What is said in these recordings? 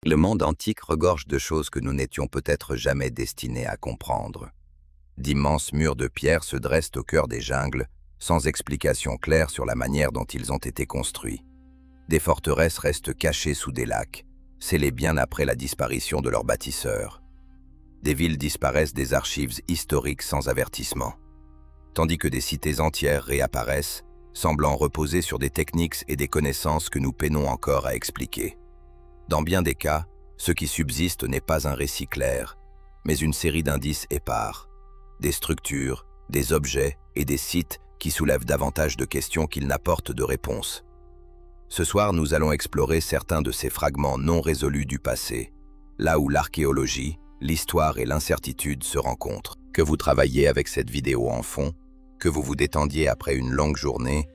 Le monde antique regorge de choses que nous n'étions peut-être jamais destinés à comprendre. D'immenses murs de pierre se dressent au cœur des jungles, sans explication claire sur la manière dont ils ont été construits. Des forteresses restent cachées sous des lacs, scellées bien après la disparition de leurs bâtisseurs. Des villes disparaissent des archives historiques sans avertissement, tandis que des cités entières réapparaissent, semblant reposer sur des techniques et des connaissances que nous peinons encore à expliquer. Dans bien des cas, ce qui subsiste n'est pas un récit clair, mais une série d'indices épars, des structures, des objets et des sites qui soulèvent davantage de questions qu'ils n'apportent de réponses. Ce soir, nous allons explorer certains de ces fragments non résolus du passé, là où l'archéologie, l'histoire et l'incertitude se rencontrent. Que vous travailliez avec cette vidéo en fond, que vous vous détendiez après une longue journée,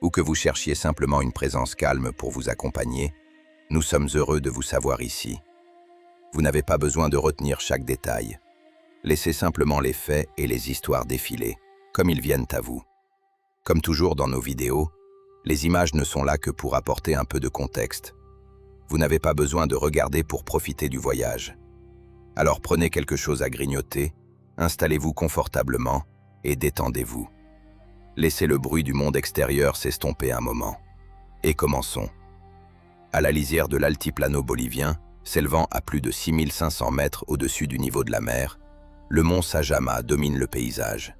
ou que vous cherchiez simplement une présence calme pour vous accompagner, nous sommes heureux de vous savoir ici. Vous n'avez pas besoin de retenir chaque détail. Laissez simplement les faits et les histoires défiler, comme ils viennent à vous. Comme toujours dans nos vidéos, les images ne sont là que pour apporter un peu de contexte. Vous n'avez pas besoin de regarder pour profiter du voyage. Alors prenez quelque chose à grignoter, installez-vous confortablement et détendez-vous. Laissez le bruit du monde extérieur s'estomper un moment. Et commençons. À la lisière de l'altiplano bolivien, s'élevant à plus de 6500 mètres au-dessus du niveau de la mer, le mont Sajama domine le paysage.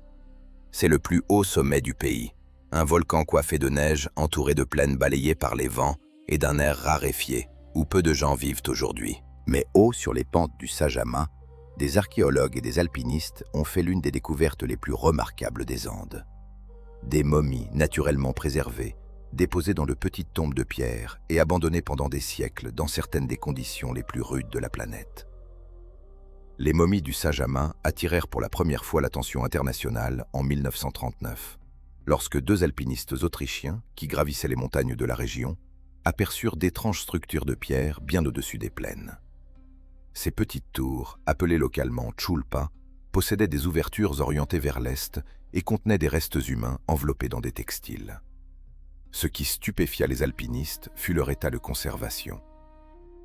C'est le plus haut sommet du pays, un volcan coiffé de neige entouré de plaines balayées par les vents et d'un air raréfié, où peu de gens vivent aujourd'hui. Mais haut sur les pentes du Sajama, des archéologues et des alpinistes ont fait l'une des découvertes les plus remarquables des Andes. Des momies naturellement préservées, déposées dans de petites tombes de pierre et abandonnées pendant des siècles dans certaines des conditions les plus rudes de la planète. Les momies du Sajama attirèrent pour la première fois l'attention internationale en 1939, lorsque deux alpinistes autrichiens, qui gravissaient les montagnes de la région, aperçurent d'étranges structures de pierre bien au-dessus des plaines. Ces petites tours, appelées localement chulpa, possédaient des ouvertures orientées vers l'est et contenaient des restes humains enveloppés dans des textiles. Ce qui stupéfia les alpinistes fut leur état de conservation.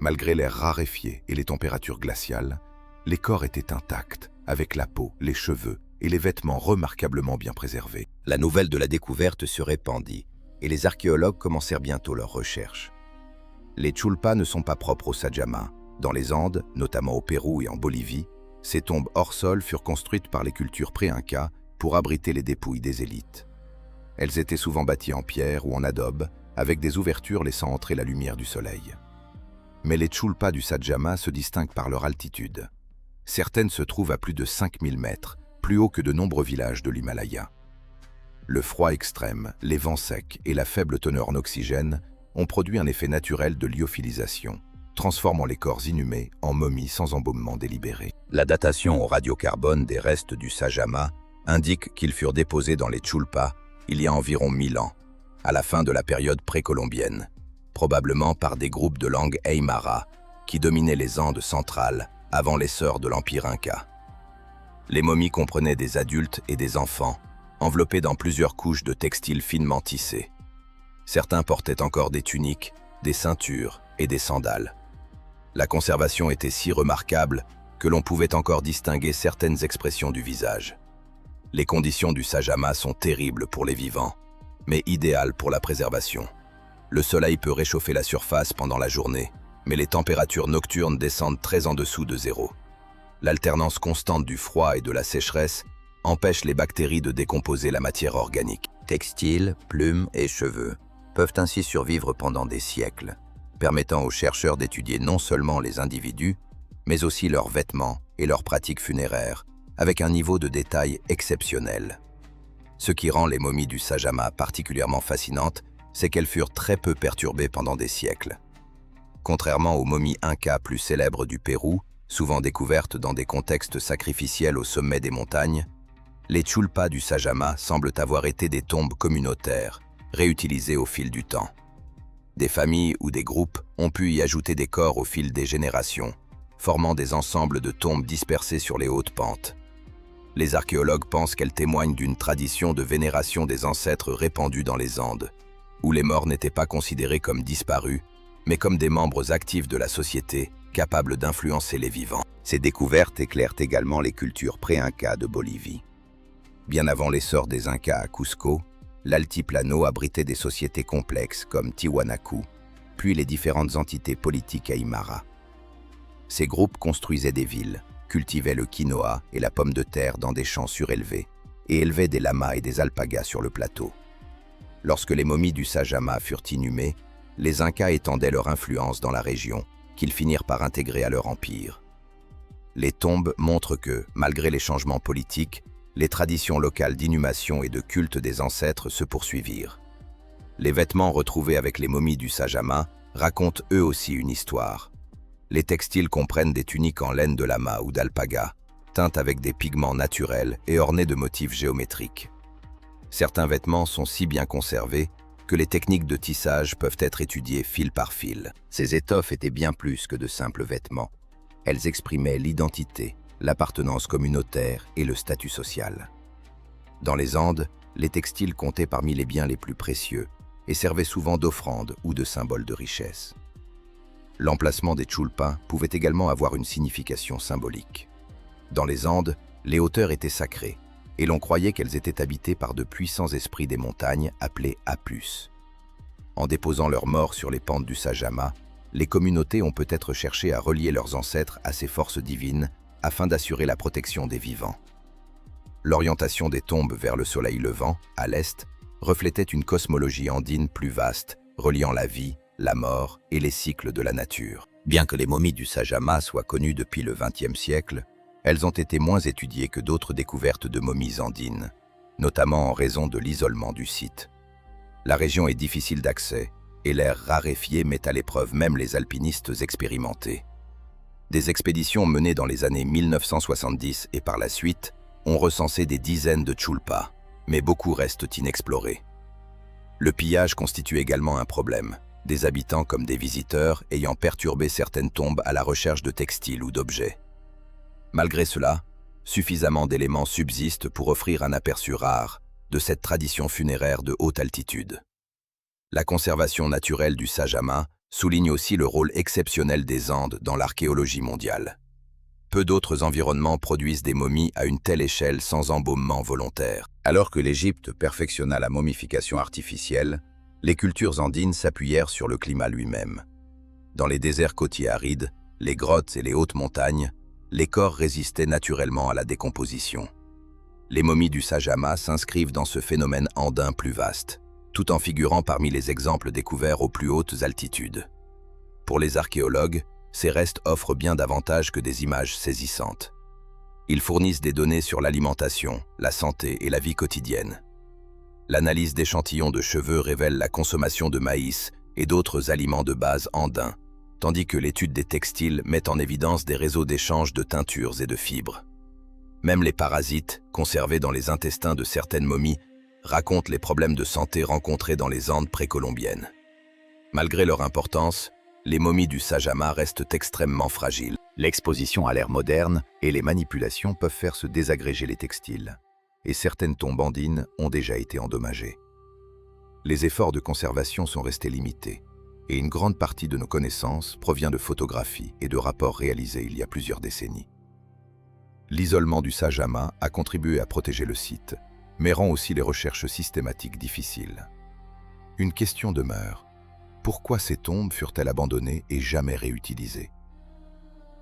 Malgré l'air raréfié et les températures glaciales, les corps étaient intacts, avec la peau, les cheveux et les vêtements remarquablement bien préservés. La nouvelle de la découverte se répandit, et les archéologues commencèrent bientôt leurs recherches. Les chulpas ne sont pas propres au Sajama. Dans les Andes, notamment au Pérou et en Bolivie, ces tombes hors sol furent construites par les cultures pré-incas pour abriter les dépouilles des élites. Elles étaient souvent bâties en pierre ou en adobe, avec des ouvertures laissant entrer la lumière du soleil. Mais les chulpas du Sajama se distinguent par leur altitude. Certaines se trouvent à plus de 5000 mètres, plus haut que de nombreux villages de l'Himalaya. Le froid extrême, les vents secs et la faible teneur en oxygène ont produit un effet naturel de lyophilisation, transformant les corps inhumés en momies sans embaumement délibéré. La datation au radiocarbone des restes du Sajama indique qu'ils furent déposés dans les chulpas il y a environ 1000 ans, à la fin de la période précolombienne, probablement par des groupes de langue aymara qui dominaient les Andes centrales avant l'essor de l'Empire Inca. Les momies comprenaient des adultes et des enfants, enveloppés dans plusieurs couches de textiles finement tissés. Certains portaient encore des tuniques, des ceintures et des sandales. La conservation était si remarquable que l'on pouvait encore distinguer certaines expressions du visage. Les conditions du Sajama sont terribles pour les vivants, mais idéales pour la préservation. Le soleil peut réchauffer la surface pendant la journée, mais les températures nocturnes descendent très en dessous de zéro. L'alternance constante du froid et de la sécheresse empêche les bactéries de décomposer la matière organique. Textiles, plumes et cheveux peuvent ainsi survivre pendant des siècles, permettant aux chercheurs d'étudier non seulement les individus, mais aussi leurs vêtements et leurs pratiques funéraires, avec un niveau de détail exceptionnel. Ce qui rend les momies du Sajama particulièrement fascinantes, c'est qu'elles furent très peu perturbées pendant des siècles. Contrairement aux momies incas plus célèbres du Pérou, souvent découvertes dans des contextes sacrificiels au sommet des montagnes, les chulpas du Sajama semblent avoir été des tombes communautaires, réutilisées au fil du temps. Des familles ou des groupes ont pu y ajouter des corps au fil des générations, formant des ensembles de tombes dispersées sur les hautes pentes. Les archéologues pensent qu'elles témoignent d'une tradition de vénération des ancêtres répandue dans les Andes, où les morts n'étaient pas considérés comme disparus, mais comme des membres actifs de la société capables d'influencer les vivants. Ces découvertes éclairent également les cultures pré-Incas de Bolivie. Bien avant l'essor des Incas à Cusco, l'Altiplano abritait des sociétés complexes comme Tiwanaku, puis les différentes entités politiques aymara. Ces groupes construisaient des villes, cultivaient le quinoa et la pomme de terre dans des champs surélevés, et élevaient des lamas et des alpagas sur le plateau. Lorsque les momies du Sajama furent inhumées, les Incas étendaient leur influence dans la région, qu'ils finirent par intégrer à leur empire. Les tombes montrent que, malgré les changements politiques, les traditions locales d'inhumation et de culte des ancêtres se poursuivirent. Les vêtements retrouvés avec les momies du Sajama racontent eux aussi une histoire. Les textiles comprennent des tuniques en laine de lama ou d'alpaga, teintes avec des pigments naturels et ornées de motifs géométriques. Certains vêtements sont si bien conservés que les techniques de tissage peuvent être étudiées fil par fil. Ces étoffes étaient bien plus que de simples vêtements. Elles exprimaient l'identité, l'appartenance communautaire et le statut social. Dans les Andes, les textiles comptaient parmi les biens les plus précieux et servaient souvent d'offrande ou de symbole de richesse. L'emplacement des chulpas pouvait également avoir une signification symbolique. Dans les Andes, les hauteurs étaient sacrées, et l'on croyait qu'elles étaient habitées par de puissants esprits des montagnes appelés Apus. En déposant leurs morts sur les pentes du Sajama, les communautés ont peut-être cherché à relier leurs ancêtres à ces forces divines afin d'assurer la protection des vivants. L'orientation des tombes vers le soleil levant, à l'est, reflétait une cosmologie andine plus vaste, reliant la vie, la mort et les cycles de la nature. Bien que les momies du Sajama soient connues depuis le XXe siècle, elles ont été moins étudiées que d'autres découvertes de momies andines, notamment en raison de l'isolement du site. La région est difficile d'accès et l'air raréfié met à l'épreuve même les alpinistes expérimentés. Des expéditions menées dans les années 1970 et par la suite ont recensé des dizaines de chulpas, mais beaucoup restent inexplorés. Le pillage constitue également un problème, des habitants comme des visiteurs ayant perturbé certaines tombes à la recherche de textiles ou d'objets. Malgré cela, suffisamment d'éléments subsistent pour offrir un aperçu rare de cette tradition funéraire de haute altitude. La conservation naturelle du Sajama souligne aussi le rôle exceptionnel des Andes dans l'archéologie mondiale. Peu d'autres environnements produisent des momies à une telle échelle sans embaumement volontaire. Alors que l'Égypte perfectionna la momification artificielle, les cultures andines s'appuyèrent sur le climat lui-même. Dans les déserts côtiers arides, les grottes et les hautes montagnes, les corps résistaient naturellement à la décomposition. Les momies du Sajama s'inscrivent dans ce phénomène andin plus vaste, tout en figurant parmi les exemples découverts aux plus hautes altitudes. Pour les archéologues, ces restes offrent bien davantage que des images saisissantes. Ils fournissent des données sur l'alimentation, la santé et la vie quotidienne. L'analyse d'échantillons de cheveux révèle la consommation de maïs et d'autres aliments de base andins, tandis que l'étude des textiles met en évidence des réseaux d'échange de teintures et de fibres. Même les parasites, conservés dans les intestins de certaines momies, racontent les problèmes de santé rencontrés dans les Andes précolombiennes. Malgré leur importance, les momies du Sajama restent extrêmement fragiles. L'exposition à l'ère moderne et les manipulations peuvent faire se désagréger les textiles, et certaines tombes andines ont déjà été endommagées. Les efforts de conservation sont restés limités, et une grande partie de nos connaissances provient de photographies et de rapports réalisés il y a plusieurs décennies. L'isolement du Sajama a contribué à protéger le site, mais rend aussi les recherches systématiques difficiles. Une question demeure. Pourquoi ces tombes furent-elles abandonnées et jamais réutilisées?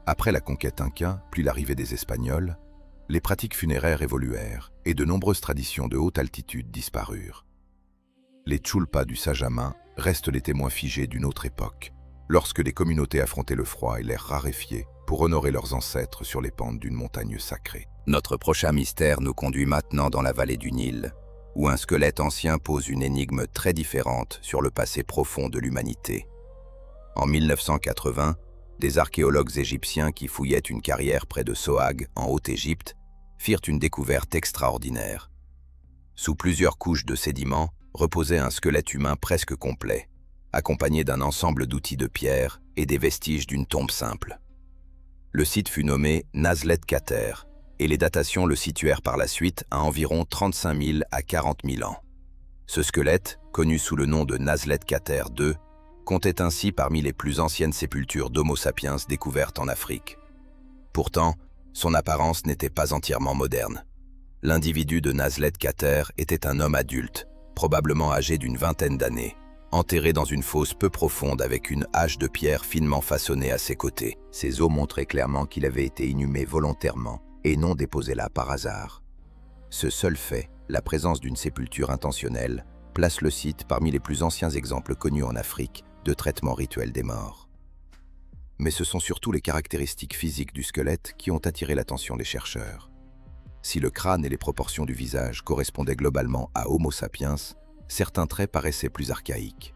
Après la conquête inca, puis l'arrivée des Espagnols, les pratiques funéraires évoluèrent et de nombreuses traditions de haute altitude disparurent. Les chulpas du Sajama restent les témoins figés d'une autre époque, lorsque les communautés affrontaient le froid et l'air raréfié pour honorer leurs ancêtres sur les pentes d'une montagne sacrée. Notre prochain mystère nous conduit maintenant dans la vallée du Nil, où un squelette ancien pose une énigme très différente sur le passé profond de l'humanité. En 1980, des archéologues égyptiens qui fouillaient une carrière près de Sohag, en Haute-Égypte, firent une découverte extraordinaire. Sous plusieurs couches de sédiments reposait un squelette humain presque complet, accompagné d'un ensemble d'outils de pierre et des vestiges d'une tombe simple. Le site fut nommé Nazlet Khater, et les datations le situèrent par la suite à environ 35 000 à 40 000 ans. Ce squelette, connu sous le nom de Nazlet Khater II, comptait ainsi parmi les plus anciennes sépultures d'Homo sapiens découvertes en Afrique. Pourtant, son apparence n'était pas entièrement moderne. L'individu de Nazlet Khater était un homme adulte, probablement âgé d'une vingtaine d'années, enterré dans une fosse peu profonde avec une hache de pierre finement façonnée à ses côtés. Ses os montraient clairement qu'il avait été inhumé volontairement et non déposé là par hasard. Ce seul fait, la présence d'une sépulture intentionnelle, place le site parmi les plus anciens exemples connus en Afrique de traitement rituel des morts. Mais ce sont surtout les caractéristiques physiques du squelette qui ont attiré l'attention des chercheurs. Si le crâne et les proportions du visage correspondaient globalement à Homo sapiens, certains traits paraissaient plus archaïques.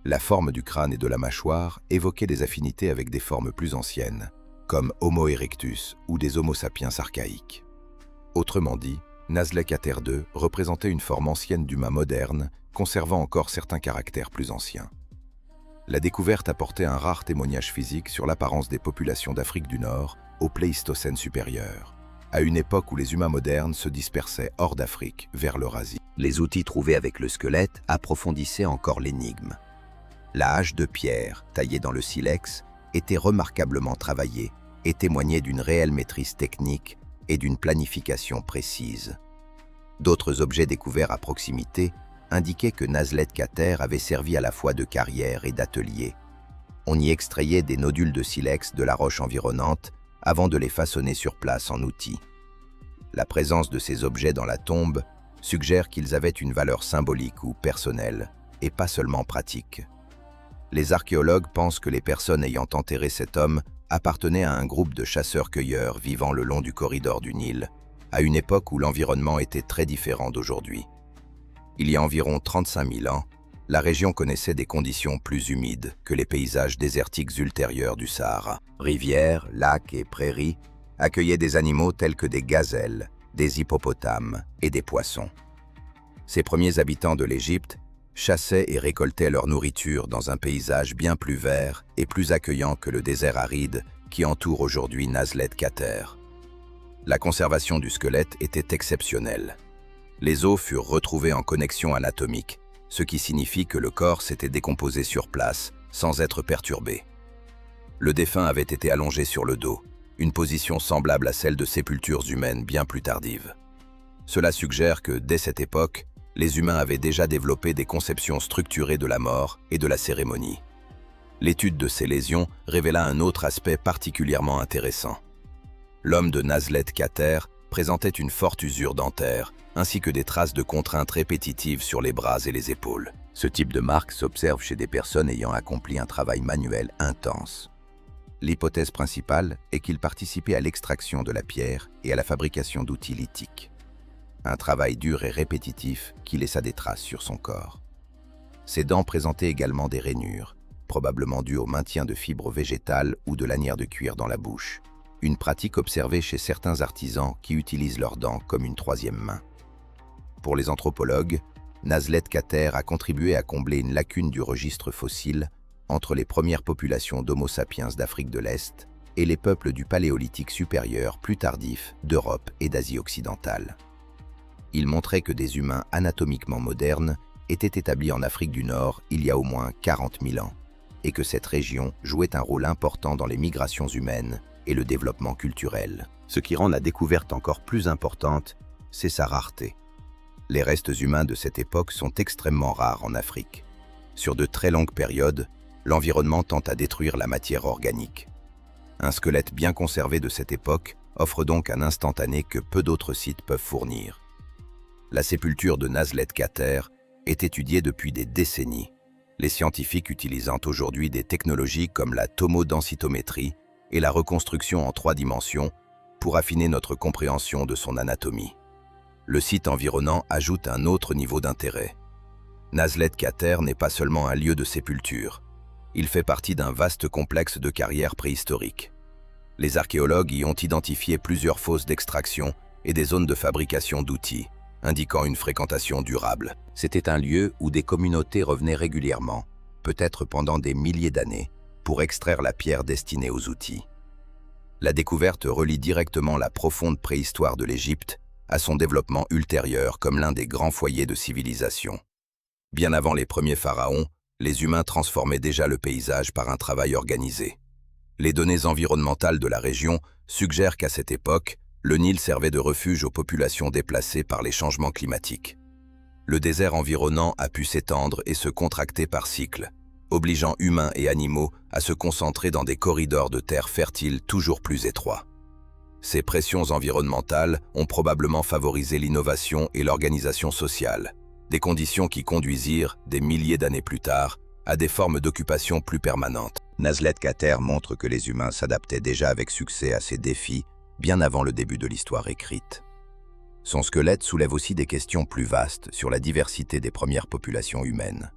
La forme du crâne et de la mâchoire évoquait des affinités avec des formes plus anciennes, comme Homo erectus ou des Homo sapiens archaïques. Autrement dit, Nazlet Khater II représentait une forme ancienne d'humain moderne, conservant encore certains caractères plus anciens. La découverte apportait un rare témoignage physique sur l'apparence des populations d'Afrique du Nord au Pléistocène supérieur, à une époque où les humains modernes se dispersaient hors d'Afrique, vers l'Eurasie. Les outils trouvés avec le squelette approfondissaient encore l'énigme. La hache de pierre, taillée dans le silex, était remarquablement travaillée et témoignait d'une réelle maîtrise technique et d'une planification précise. D'autres objets découverts à proximité indiquaient que Nazlet Khater avait servi à la fois de carrière et d'atelier. On y extrayait des nodules de silex de la roche environnante avant de les façonner sur place en outils. La présence de ces objets dans la tombe suggère qu'ils avaient une valeur symbolique ou personnelle, et pas seulement pratique. Les archéologues pensent que les personnes ayant enterré cet homme appartenaient à un groupe de chasseurs-cueilleurs vivant le long du corridor du Nil, à une époque où l'environnement était très différent d'aujourd'hui. Il y a environ 35 000 ans, la région connaissait des conditions plus humides que les paysages désertiques ultérieurs du Sahara. Rivières, lacs et prairies accueillaient des animaux tels que des gazelles, des hippopotames et des poissons. Ces premiers habitants de l'Égypte chassaient et récoltaient leur nourriture dans un paysage bien plus vert et plus accueillant que le désert aride qui entoure aujourd'hui Nazlet Khater. La conservation du squelette était exceptionnelle. Les os furent retrouvés en connexion anatomique, ce qui signifie que le corps s'était décomposé sur place, sans être perturbé. Le défunt avait été allongé sur le dos, une position semblable à celle de sépultures humaines bien plus tardives. Cela suggère que, dès cette époque, les humains avaient déjà développé des conceptions structurées de la mort et de la cérémonie. L'étude de ces lésions révéla un autre aspect particulièrement intéressant. L'homme de Nazlet Khater présentait une forte usure dentaire, ainsi que des traces de contraintes répétitives sur les bras et les épaules. Ce type de marque s'observe chez des personnes ayant accompli un travail manuel intense. L'hypothèse principale est qu'il participait à l'extraction de la pierre et à la fabrication d'outils lithiques. Un travail dur et répétitif qui laissa des traces sur son corps. Ses dents présentaient également des rainures, probablement dues au maintien de fibres végétales ou de lanières de cuir dans la bouche, une pratique observée chez certains artisans qui utilisent leurs dents comme une troisième main. Pour les anthropologues, Nazlet Khater a contribué à combler une lacune du registre fossile entre les premières populations d'Homo sapiens d'Afrique de l'Est et les peuples du Paléolithique supérieur plus tardif d'Europe et d'Asie occidentale. Il montrait que des humains anatomiquement modernes étaient établis en Afrique du Nord il y a au moins 40 000 ans, et que cette région jouait un rôle important dans les migrations humaines et le développement culturel. Ce qui rend la découverte encore plus importante, c'est sa rareté. Les restes humains de cette époque sont extrêmement rares en Afrique. Sur de très longues périodes, l'environnement tend à détruire la matière organique. Un squelette bien conservé de cette époque offre donc un instantané que peu d'autres sites peuvent fournir. La sépulture de Nazlet Khater est étudiée depuis des décennies, les scientifiques utilisant aujourd'hui des technologies comme la tomodensitométrie et la reconstruction en 3 dimensions pour affiner notre compréhension de son anatomie. Le site environnant ajoute un autre niveau d'intérêt. Nazlet Khater n'est pas seulement un lieu de sépulture, il fait partie d'un vaste complexe de carrières préhistoriques. Les archéologues y ont identifié plusieurs fosses d'extraction et des zones de fabrication d'outils, indiquant une fréquentation durable. C'était un lieu où des communautés revenaient régulièrement, peut-être pendant des milliers d'années, pour extraire la pierre destinée aux outils. La découverte relie directement la profonde préhistoire de l'Égypte à son développement ultérieur comme l'un des grands foyers de civilisation. Bien avant les premiers pharaons, Les humains transformaient déjà le paysage par un travail organisé. Les données environnementales de la région suggèrent qu'à cette époque, le Nil servait de refuge aux populations déplacées par les changements climatiques. Le désert environnant a pu s'étendre et se contracter par cycles, obligeant humains et animaux à se concentrer dans des corridors de terre fertile toujours plus étroits. Ces pressions environnementales ont probablement favorisé l'innovation et l'organisation sociale, des conditions qui conduisirent, des milliers d'années plus tard, à des formes d'occupation plus permanentes. Nazlet Kater montre que les humains s'adaptaient déjà avec succès à ces défis bien avant le début de l'histoire écrite. Son squelette soulève aussi des questions plus vastes sur la diversité des premières populations humaines.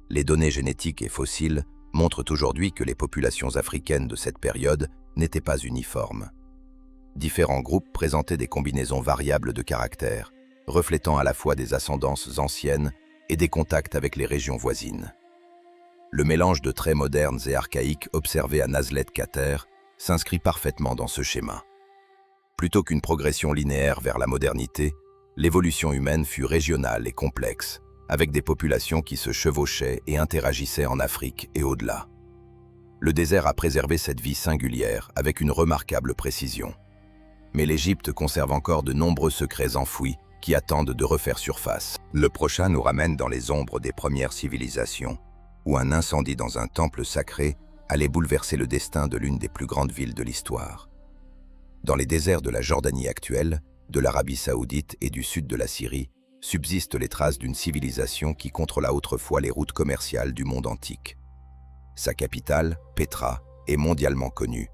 Les données génétiques et fossiles montrent aujourd'hui que les populations africaines de cette période n'étaient pas uniformes. Différents groupes présentaient des combinaisons variables de caractères, reflétant à la fois des ascendances anciennes et des contacts avec les régions voisines. Le mélange de traits modernes et archaïques observé à Nazlet Kater s'inscrit parfaitement dans ce schéma. Plutôt qu'une progression linéaire vers la modernité, l'évolution humaine fut régionale et complexe, avec des populations qui se chevauchaient et interagissaient en Afrique et au-delà. Le désert a préservé cette vie singulière avec une remarquable précision. Mais l'Égypte conserve encore de nombreux secrets enfouis qui attendent de refaire surface. Le prochain nous ramène dans les ombres des premières civilisations, où un incendie dans un temple sacré allait bouleverser le destin de l'une des plus grandes villes de l'histoire. Dans les déserts de la Jordanie actuelle, de l'Arabie saoudite et du sud de la Syrie, subsistent les traces d'une civilisation qui contrôla autrefois les routes commerciales du monde antique. Sa capitale, Pétra, est mondialement connue,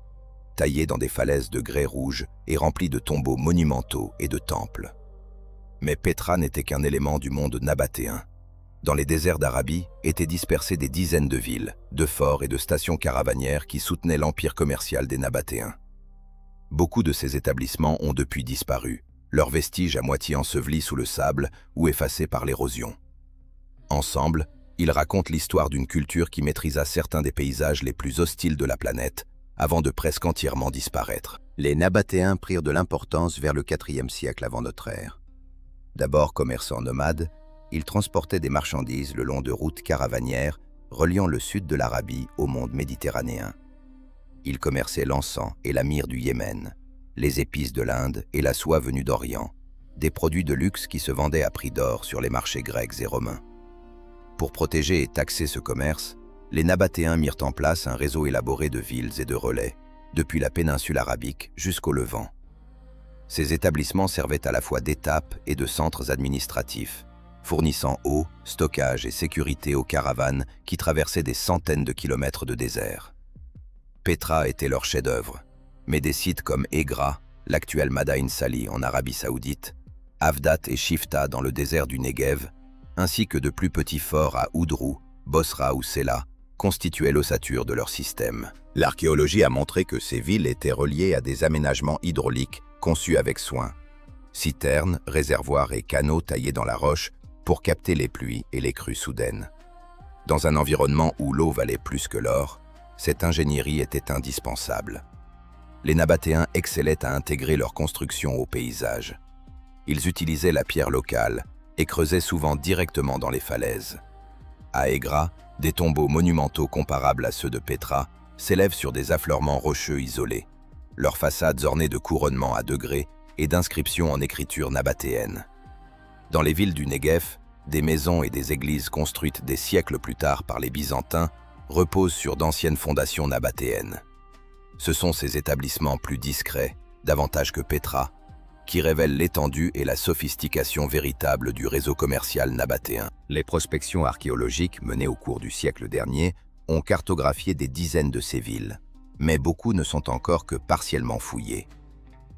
taillée dans des falaises de grès rouge et remplie de tombeaux monumentaux et de temples. Mais Pétra n'était qu'un élément du monde nabatéen. Dans les déserts d'Arabie étaient dispersées des dizaines de villes, de forts et de stations caravanières qui soutenaient l'empire commercial des Nabatéens. Beaucoup de ces établissements ont depuis disparu, leurs vestiges à moitié ensevelis sous le sable ou effacés par l'érosion. Ensemble, ils racontent l'histoire d'une culture qui maîtrisa certains des paysages les plus hostiles de la planète, avant de presque entièrement disparaître. Les Nabatéens prirent de l'importance vers le IVe siècle avant notre ère. D'abord commerçants nomades, ils transportaient des marchandises le long de routes caravanières reliant le sud de l'Arabie au monde méditerranéen. Ils commerçaient l'encens et la myrrhe du Yémen, les épices de l'Inde et la soie venue d'Orient, des produits de luxe qui se vendaient à prix d'or sur les marchés grecs et romains. Pour protéger et taxer ce commerce, les Nabatéens mirent en place un réseau élaboré de villes et de relais, depuis la péninsule arabique jusqu'au Levant. Ces établissements servaient à la fois d'étapes et de centres administratifs, fournissant eau, stockage et sécurité aux caravanes qui traversaient des centaines de kilomètres de désert. Pétra était leur chef-d'œuvre, mais des sites comme Egra, l'actuel Madain Sali en Arabie Saoudite, Avdat et Shifta dans le désert du Negev, ainsi que de plus petits forts à Oudrou, Bosra ou Sela, constituaient l'ossature de leur système. L'archéologie a montré que ces villes étaient reliées à des aménagements hydrauliques conçus avec soin. Citernes, réservoirs et canaux taillés dans la roche pour capter les pluies et les crues soudaines. Dans un environnement où l'eau valait plus que l'or, cette ingénierie était indispensable. Les Nabatéens excellaient à intégrer leur construction au paysage. Ils utilisaient la pierre locale et creusaient souvent directement dans les falaises. À Egra, des tombeaux monumentaux comparables à ceux de Pétra s'élèvent sur des affleurements rocheux isolés, leurs façades ornées de couronnements à degrés et d'inscriptions en écriture nabatéenne. Dans les villes du Negev, des maisons et des églises construites des siècles plus tard par les Byzantins reposent sur d'anciennes fondations nabatéennes. Ce sont ces établissements plus discrets, davantage que Pétra, qui révèlent l'étendue et la sophistication véritable du réseau commercial nabatéen. Les prospections archéologiques menées au cours du siècle dernier ont cartographié des dizaines de ces villes, mais beaucoup ne sont encore que partiellement fouillées.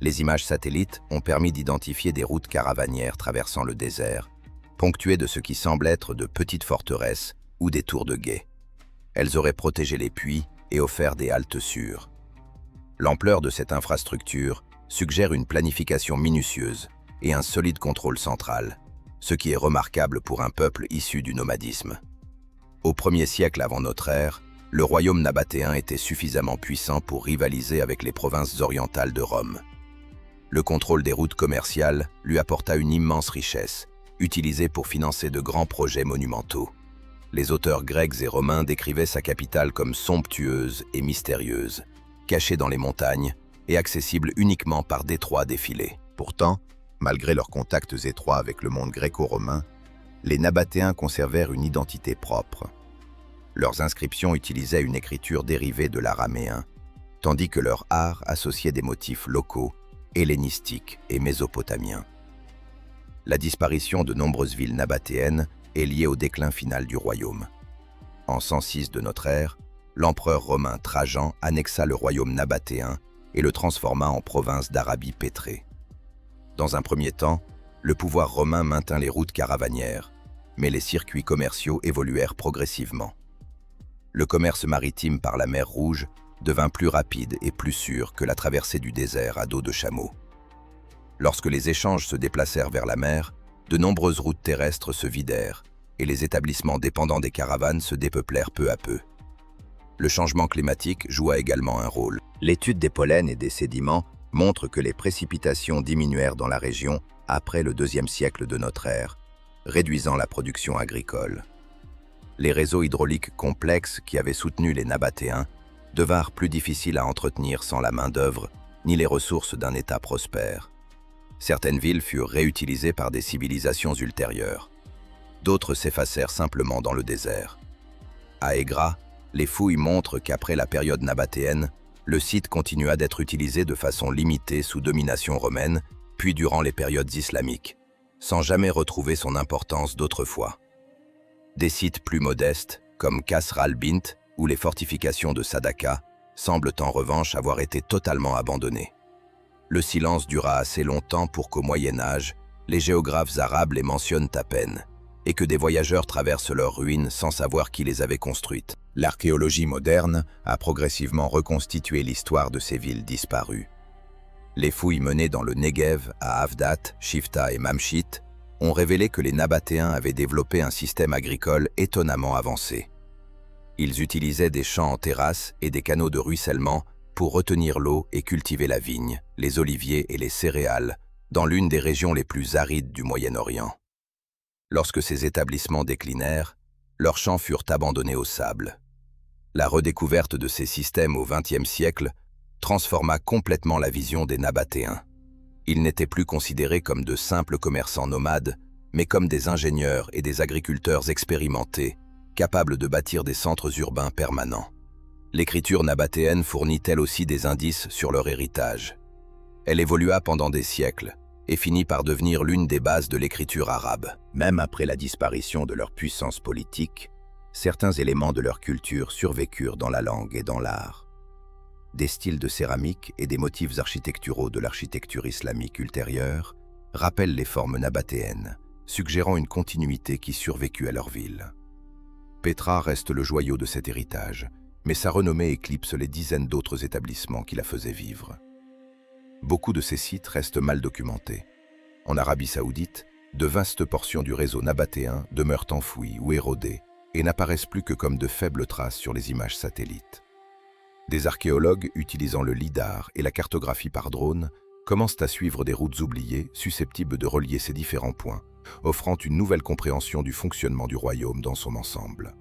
Les images satellites ont permis d'identifier des routes caravanières traversant le désert, ponctuées de ce qui semble être de petites forteresses ou des tours de guet. Elles auraient protégé les puits et offert des haltes sûres. L'ampleur de cette infrastructure suggère une planification minutieuse et un solide contrôle central, ce qui est remarquable pour un peuple issu du nomadisme. Au 1er siècle avant notre ère, le royaume nabatéen était suffisamment puissant pour rivaliser avec les provinces orientales de Rome. Le contrôle des routes commerciales lui apporta une immense richesse, utilisée pour financer de grands projets monumentaux. Les auteurs grecs et romains décrivaient sa capitale comme somptueuse et mystérieuse, cachée dans les montagnes et accessible uniquement par d'étroits défilés. Pourtant, malgré leurs contacts étroits avec le monde gréco-romain, les Nabatéens conservèrent une identité propre. Leurs inscriptions utilisaient une écriture dérivée de l'araméen, tandis que leur art associait des motifs locaux, hellénistiques et mésopotamiens. La disparition de nombreuses villes nabatéennes est liée au déclin final du royaume. En 106 de notre ère, l'empereur romain Trajan annexa le royaume nabatéen et le transforma en province d'Arabie pétrée. Dans un premier temps, le pouvoir romain maintint les routes caravanières, mais les circuits commerciaux évoluèrent progressivement. Le commerce maritime par la mer Rouge devint plus rapide et plus sûr que la traversée du désert à dos de chameau. Lorsque les échanges se déplacèrent vers la mer, de nombreuses routes terrestres se vidèrent et les établissements dépendant des caravanes se dépeuplèrent peu à peu. Le changement climatique joua également un rôle. L'étude des pollens et des sédiments montre que les précipitations diminuèrent dans la région après le IIe siècle de notre ère, réduisant la production agricole. Les réseaux hydrauliques complexes qui avaient soutenu les Nabatéens devinrent plus difficiles à entretenir sans la main-d'œuvre ni les ressources d'un État prospère. Certaines villes furent réutilisées par des civilisations ultérieures. D'autres s'effacèrent simplement dans le désert. À Aigrat, les fouilles montrent qu'après la période nabatéenne, le site continua d'être utilisé de façon limitée sous domination romaine, puis durant les périodes islamiques, sans jamais retrouver son importance d'autrefois. Des sites plus modestes, comme Kasr al-Bint ou les fortifications de Sadaka, semblent en revanche avoir été totalement abandonnés. Le silence dura assez longtemps pour qu'au Moyen-Âge, les géographes arabes les mentionnent à peine, et que des voyageurs traversent leurs ruines sans savoir qui les avait construites. L'archéologie moderne a progressivement reconstitué l'histoire de ces villes disparues. Les fouilles menées dans le Negev, à Avdat, Shifta et Mamshit, ont révélé que les Nabatéens avaient développé un système agricole étonnamment avancé. Ils utilisaient des champs en terrasse et des canaux de ruissellement pour retenir l'eau et cultiver la vigne, les oliviers et les céréales, dans l'une des régions les plus arides du Moyen-Orient. Lorsque ces établissements déclinèrent, leurs champs furent abandonnés au sable. La redécouverte de ces systèmes au XXe siècle transforma complètement la vision des Nabatéens. Ils n'étaient plus considérés comme de simples commerçants nomades, mais comme des ingénieurs et des agriculteurs expérimentés, capables de bâtir des centres urbains permanents. L'écriture nabatéenne fournit elle aussi des indices sur leur héritage. Elle évolua pendant des siècles et finit par devenir l'une des bases de l'écriture arabe. Même après la disparition de leur puissance politique, certains éléments de leur culture survécurent dans la langue et dans l'art. Des styles de céramique et des motifs architecturaux de l'architecture islamique ultérieure rappellent les formes nabatéennes, suggérant une continuité qui survécut à leur ville. Pétra reste le joyau de cet héritage, mais sa renommée éclipse les dizaines d'autres établissements qui la faisaient vivre. Beaucoup de ces sites restent mal documentés. En Arabie Saoudite, de vastes portions du réseau nabatéen demeurent enfouies ou érodées et n'apparaissent plus que comme de faibles traces sur les images satellites. Des archéologues utilisant le lidar et la cartographie par drone commencent à suivre des routes oubliées susceptibles de relier ces différents points, offrant une nouvelle compréhension du fonctionnement du royaume dans son ensemble.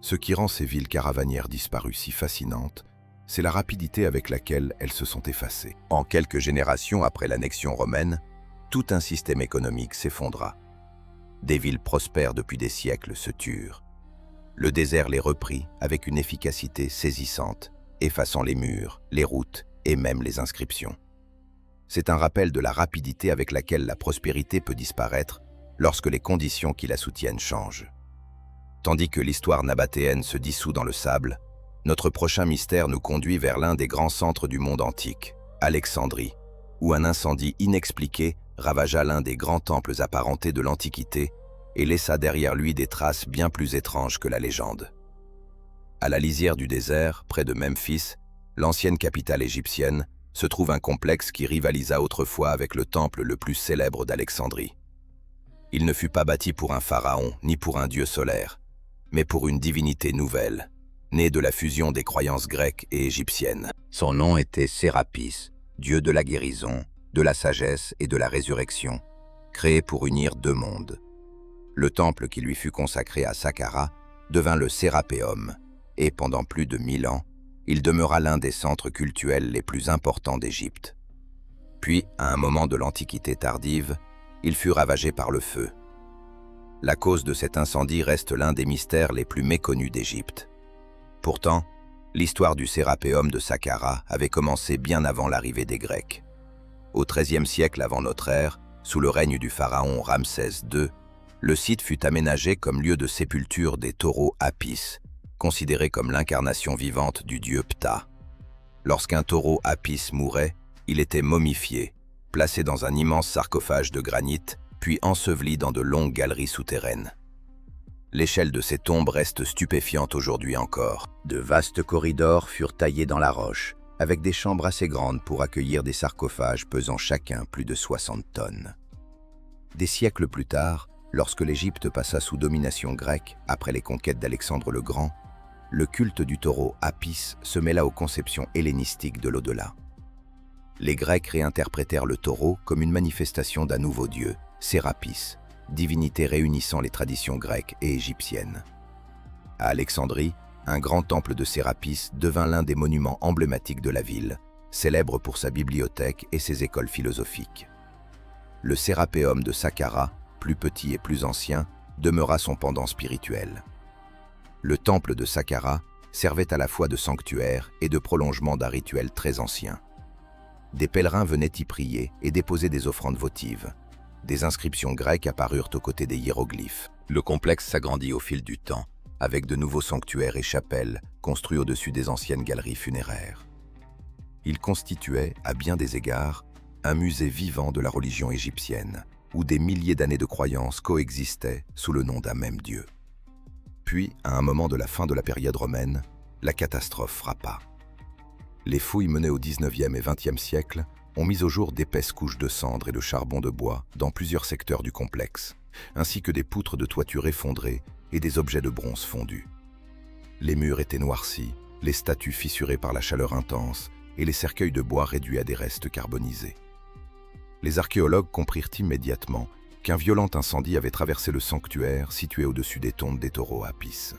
Ce qui rend ces villes caravanières disparues si fascinantes, c'est la rapidité avec laquelle elles se sont effacées. En quelques générations après l'annexion romaine, tout un système économique s'effondra. Des villes prospères depuis des siècles se turent. Le désert les reprit avec une efficacité saisissante, effaçant les murs, les routes et même les inscriptions. C'est un rappel de la rapidité avec laquelle la prospérité peut disparaître lorsque les conditions qui la soutiennent changent. Tandis que l'histoire nabatéenne se dissout dans le sable, notre prochain mystère nous conduit vers l'un des grands centres du monde antique, Alexandrie, où un incendie inexpliqué ravagea l'un des grands temples apparentés de l'Antiquité et laissa derrière lui des traces bien plus étranges que la légende. À la lisière du désert, près de Memphis, l'ancienne capitale égyptienne, se trouve un complexe qui rivalisa autrefois avec le temple le plus célèbre d'Alexandrie. Il ne fut pas bâti pour un pharaon ni pour un dieu solaire, mais pour une divinité nouvelle, née de la fusion des croyances grecques et égyptiennes. Son nom était Sérapis, dieu de la guérison, de la sagesse et de la résurrection, créé pour unir deux mondes. Le temple qui lui fut consacré à Saqqara devint le Sérapéum, et pendant plus de 1000 ans, il demeura l'un des centres cultuels les plus importants d'Égypte. Puis, à un moment de l'Antiquité tardive, il fut ravagé par le feu. La cause de cet incendie reste l'un des mystères les plus méconnus d'Égypte. Pourtant, l'histoire du Sérapéum de Saqqara avait commencé bien avant l'arrivée des Grecs. Au XIIIe siècle avant notre ère, sous le règne du pharaon Ramsès II, le site fut aménagé comme lieu de sépulture des taureaux Apis, considérés comme l'incarnation vivante du dieu Ptah. Lorsqu'un taureau Apis mourait, il était momifié, placé dans un immense sarcophage de granit, puis enseveli dans de longues galeries souterraines. L'échelle de ces tombes reste stupéfiante aujourd'hui encore. De vastes corridors furent taillés dans la roche, avec des chambres assez grandes pour accueillir des sarcophages pesant chacun plus de 60 tonnes. Des siècles plus tard, lorsque l'Égypte passa sous domination grecque après les conquêtes d'Alexandre le Grand, le culte du taureau Apis se mêla aux conceptions hellénistiques de l'au-delà. Les Grecs réinterprétèrent le taureau comme une manifestation d'un nouveau dieu, Sérapis, divinité réunissant les traditions grecques et égyptiennes. À Alexandrie, un grand temple de Sérapis devint l'un des monuments emblématiques de la ville, célèbre pour sa bibliothèque et ses écoles philosophiques. Le Sérapéum de Saqqara, plus petit et plus ancien, demeura son pendant spirituel. Le temple de Saqqara servait à la fois de sanctuaire et de prolongement d'un rituel très ancien. Des pèlerins venaient y prier et déposer des offrandes votives. Des inscriptions grecques apparurent aux côtés des hiéroglyphes. Le complexe s'agrandit au fil du temps, avec de nouveaux sanctuaires et chapelles construits au-dessus des anciennes galeries funéraires. Il constituait, à bien des égards, un musée vivant de la religion égyptienne, où des milliers d'années de croyances coexistaient sous le nom d'un même dieu. Puis, à un moment de la fin de la période romaine, la catastrophe frappa. Les fouilles menées au XIXe et XXe siècle ont mis au jour d'épaisses couches de cendres et de charbon de bois dans plusieurs secteurs du complexe, ainsi que des poutres de toiture effondrées et des objets de bronze fondus. Les murs étaient noircis, les statues fissurées par la chaleur intense et les cercueils de bois réduits à des restes carbonisés. Les archéologues comprirent immédiatement qu'un violent incendie avait traversé le sanctuaire situé au-dessus des tombes des taureaux Apis.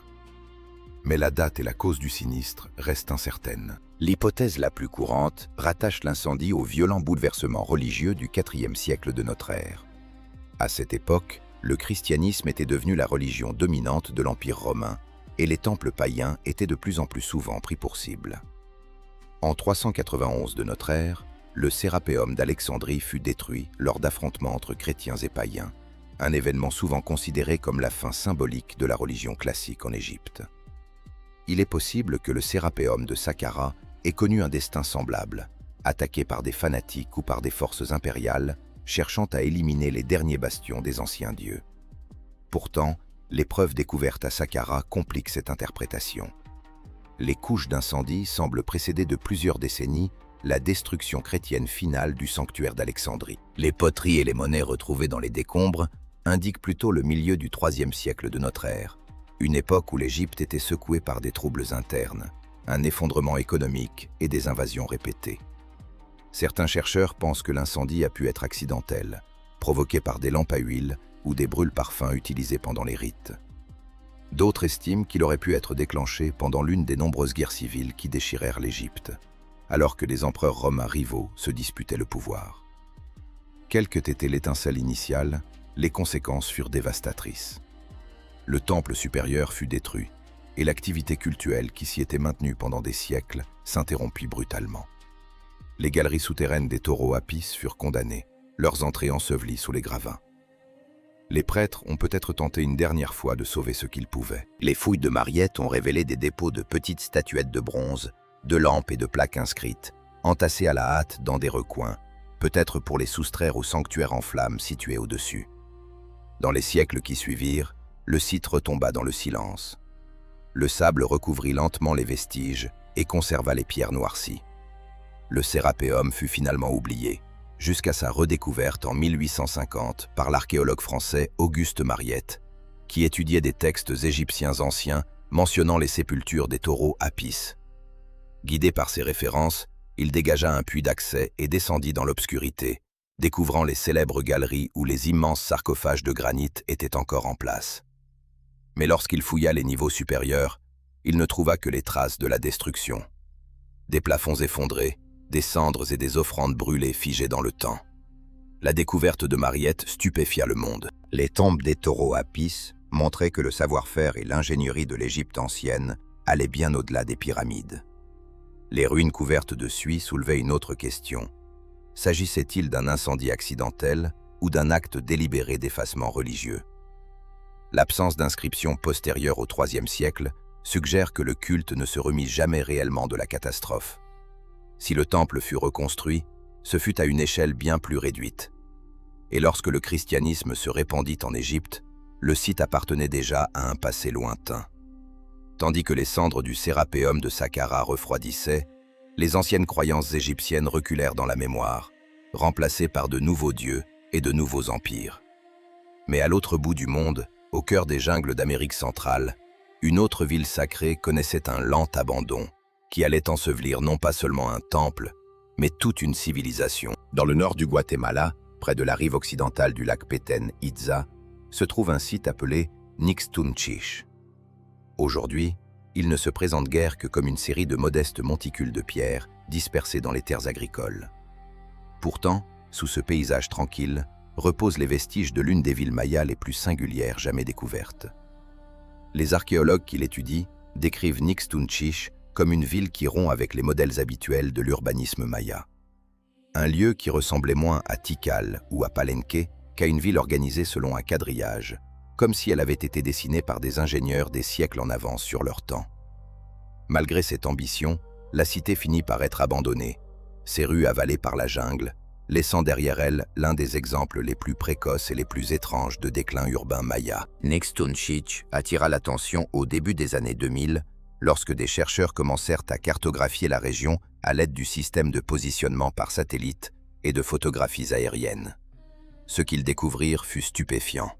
Mais la date et la cause du sinistre restent incertaines. L'hypothèse la plus courante rattache l'incendie au violent bouleversement religieux du IVe siècle de notre ère. À cette époque, le christianisme était devenu la religion dominante de l'Empire romain et les temples païens étaient de plus en plus souvent pris pour cible. En 391 de notre ère, le Sérapéum d'Alexandrie fut détruit lors d'affrontements entre chrétiens et païens, un événement souvent considéré comme la fin symbolique de la religion classique en Égypte. Il est possible que le Sérapéum de Saqqara ait connu un destin semblable, attaqué par des fanatiques ou par des forces impériales cherchant à éliminer les derniers bastions des anciens dieux. Pourtant, les preuves découvertes à Saqqara compliquent cette interprétation. Les couches d'incendie semblent précéder de plusieurs décennies la destruction chrétienne finale du sanctuaire d'Alexandrie. Les poteries et les monnaies retrouvées dans les décombres indiquent plutôt le milieu du IIIe siècle de notre ère, une époque où l'Égypte était secouée par des troubles internes, un effondrement économique et des invasions répétées. Certains chercheurs pensent que l'incendie a pu être accidentel, provoqué par des lampes à huile ou des brûle-parfums utilisés pendant les rites. D'autres estiment qu'il aurait pu être déclenché pendant l'une des nombreuses guerres civiles qui déchirèrent l'Égypte, alors que les empereurs romains rivaux se disputaient le pouvoir. Quelle qu'ait été l'étincelle initiale, les conséquences furent dévastatrices. Le temple supérieur fut détruit, et l'activité cultuelle qui s'y était maintenue pendant des siècles s'interrompit brutalement. Les galeries souterraines des taureaux Apis furent condamnées, leurs entrées ensevelies sous les gravins. Les prêtres ont peut-être tenté une dernière fois de sauver ce qu'ils pouvaient. Les fouilles de Mariette ont révélé des dépôts de petites statuettes de bronze, de lampes et de plaques inscrites, entassées à la hâte dans des recoins, peut-être pour les soustraire au sanctuaire en flammes situé au-dessus. Dans les siècles qui suivirent, le site retomba dans le silence. Le sable recouvrit lentement les vestiges et conserva les pierres noircies. Le Sérapéum fut finalement oublié, jusqu'à sa redécouverte en 1850 par l'archéologue français Auguste Mariette, qui étudiait des textes égyptiens anciens mentionnant les sépultures des taureaux Apis. Guidé par ces références, il dégagea un puits d'accès et descendit dans l'obscurité, découvrant les célèbres galeries où les immenses sarcophages de granit étaient encore en place. Mais lorsqu'il fouilla les niveaux supérieurs, il ne trouva que les traces de la destruction. Des plafonds effondrés, des cendres et des offrandes brûlées figées dans le temps. La découverte de Mariette stupéfia le monde. Les tombes des taureaux Apis montraient que le savoir-faire et l'ingénierie de l'Égypte ancienne allaient bien au-delà des pyramides. Les ruines couvertes de suie soulevaient une autre question. S'agissait-il d'un incendie accidentel ou d'un acte délibéré d'effacement religieux? L'absence d'inscription postérieure au IIIe siècle suggère que le culte ne se remit jamais réellement de la catastrophe. Si le temple fut reconstruit, ce fut à une échelle bien plus réduite. Et lorsque le christianisme se répandit en Égypte, le site appartenait déjà à un passé lointain. Tandis que les cendres du Sérapéum de Saqqara refroidissaient, les anciennes croyances égyptiennes reculèrent dans la mémoire, remplacées par de nouveaux dieux et de nouveaux empires. Mais à l'autre bout du monde, au cœur des jungles d'Amérique centrale, une autre ville sacrée connaissait un lent abandon qui allait ensevelir non pas seulement un temple, mais toute une civilisation. Dans le nord du Guatemala, près de la rive occidentale du lac Petén Itzá, se trouve un site appelé Nixtunchich. Aujourd'hui, il ne se présente guère que comme une série de modestes monticules de pierre dispersés dans les terres agricoles. Pourtant, sous ce paysage tranquille, reposent les vestiges de l'une des villes mayas les plus singulières jamais découvertes. Les archéologues qui l'étudient décrivent Nixtunchich comme une ville qui rompt avec les modèles habituels de l'urbanisme maya. Un lieu qui ressemblait moins à Tikal ou à Palenque qu'à une ville organisée selon un quadrillage, comme si elle avait été dessinée par des ingénieurs des siècles en avance sur leur temps. Malgré cette ambition, la cité finit par être abandonnée, ses rues avalées par la jungle, laissant derrière elle l'un des exemples les plus précoces et les plus étranges de déclin urbain maya. Nixtunchich attira l'attention au début des années 2000, lorsque des chercheurs commencèrent à cartographier la région à l'aide du système de positionnement par satellite et de photographies aériennes. Ce qu'ils découvrirent fut stupéfiant.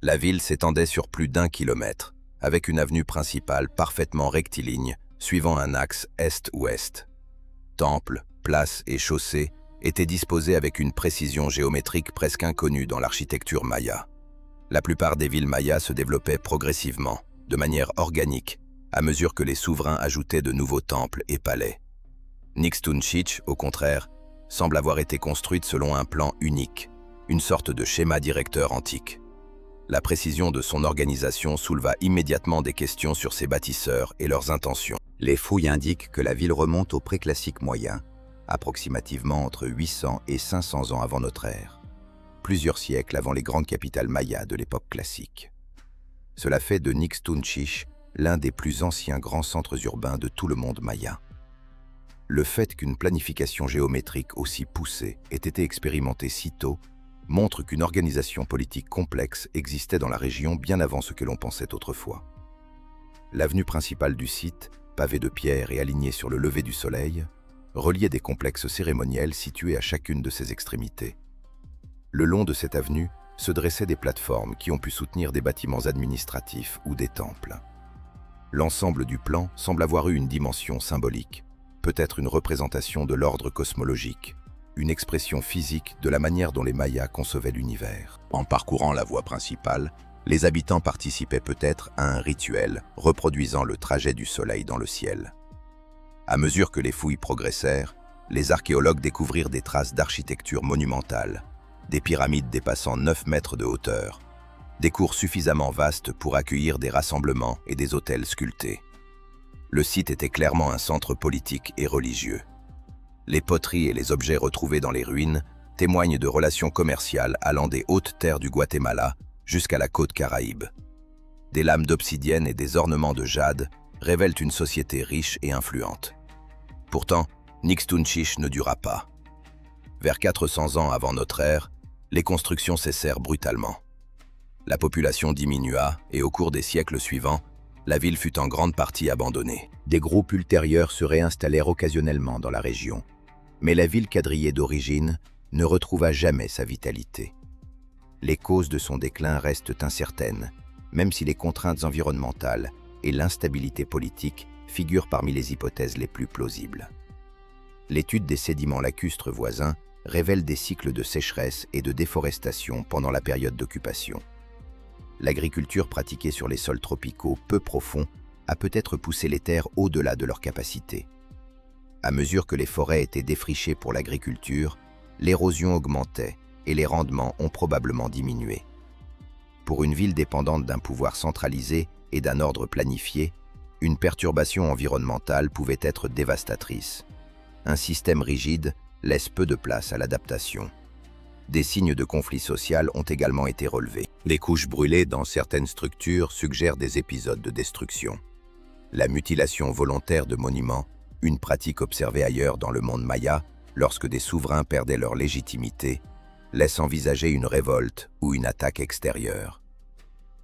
La ville s'étendait sur plus d'1 kilomètre, avec une avenue principale parfaitement rectiligne, suivant un axe est-ouest. Temples, places et chaussées étaient disposés avec une précision géométrique presque inconnue dans l'architecture maya. La plupart des villes mayas se développaient progressivement, de manière organique, à mesure que les souverains ajoutaient de nouveaux temples et palais. Nixtunchich, au contraire, semble avoir été construite selon un plan unique, une sorte de schéma directeur antique. La précision de son organisation souleva immédiatement des questions sur ses bâtisseurs et leurs intentions. Les fouilles indiquent que la ville remonte au préclassique moyen, approximativement entre 800 et 500 ans avant notre ère, plusieurs siècles avant les grandes capitales mayas de l'époque classique. Cela fait de Nixtunchich l'un des plus anciens grands centres urbains de tout le monde maya. Le fait qu'une planification géométrique aussi poussée ait été expérimentée si tôt montre qu'une organisation politique complexe existait dans la région bien avant ce que l'on pensait autrefois. L'avenue principale du site, pavée de pierre et alignée sur le lever du soleil, reliait des complexes cérémoniels situés à chacune de ses extrémités. Le long de cette avenue se dressaient des plateformes qui ont pu soutenir des bâtiments administratifs ou des temples. L'ensemble du plan semble avoir eu une dimension symbolique, peut-être une représentation de l'ordre cosmologique, une expression physique de la manière dont les Mayas concevaient l'univers. En parcourant la voie principale, les habitants participaient peut-être à un rituel reproduisant le trajet du soleil dans le ciel. À mesure que les fouilles progressèrent, les archéologues découvrirent des traces d'architecture monumentale, des pyramides dépassant 9 mètres de hauteur, des cours suffisamment vastes pour accueillir des rassemblements et des autels sculptés. Le site était clairement un centre politique et religieux. Les poteries et les objets retrouvés dans les ruines témoignent de relations commerciales allant des hautes terres du Guatemala jusqu'à la côte Caraïbe. Des lames d'obsidienne et des ornements de jade révèlent une société riche et influente. Pourtant, Nixtunchich ne dura pas. Vers 400 ans avant notre ère, les constructions cessèrent brutalement. La population diminua et au cours des siècles suivants, la ville fut en grande partie abandonnée. Des groupes ultérieurs se réinstallèrent occasionnellement dans la région, mais la ville quadrillée d'origine ne retrouva jamais sa vitalité. Les causes de son déclin restent incertaines, même si les contraintes environnementales et l'instabilité politique figurent parmi les hypothèses les plus plausibles. L'étude des sédiments lacustres voisins révèlent des cycles de sécheresse et de déforestation pendant la période d'occupation. L'agriculture pratiquée sur les sols tropicaux peu profonds a peut-être poussé les terres au-delà de leur capacité. À mesure que les forêts étaient défrichées pour l'agriculture, l'érosion augmentait et les rendements ont probablement diminué. Pour une ville dépendante d'un pouvoir centralisé et d'un ordre planifié, une perturbation environnementale pouvait être dévastatrice. Un système rigide laisse peu de place à l'adaptation. Des signes de conflit social ont également été relevés. Les couches brûlées dans certaines structures suggèrent des épisodes de destruction. La mutilation volontaire de monuments, une pratique observée ailleurs dans le monde maya, lorsque des souverains perdaient leur légitimité, laisse envisager une révolte ou une attaque extérieure.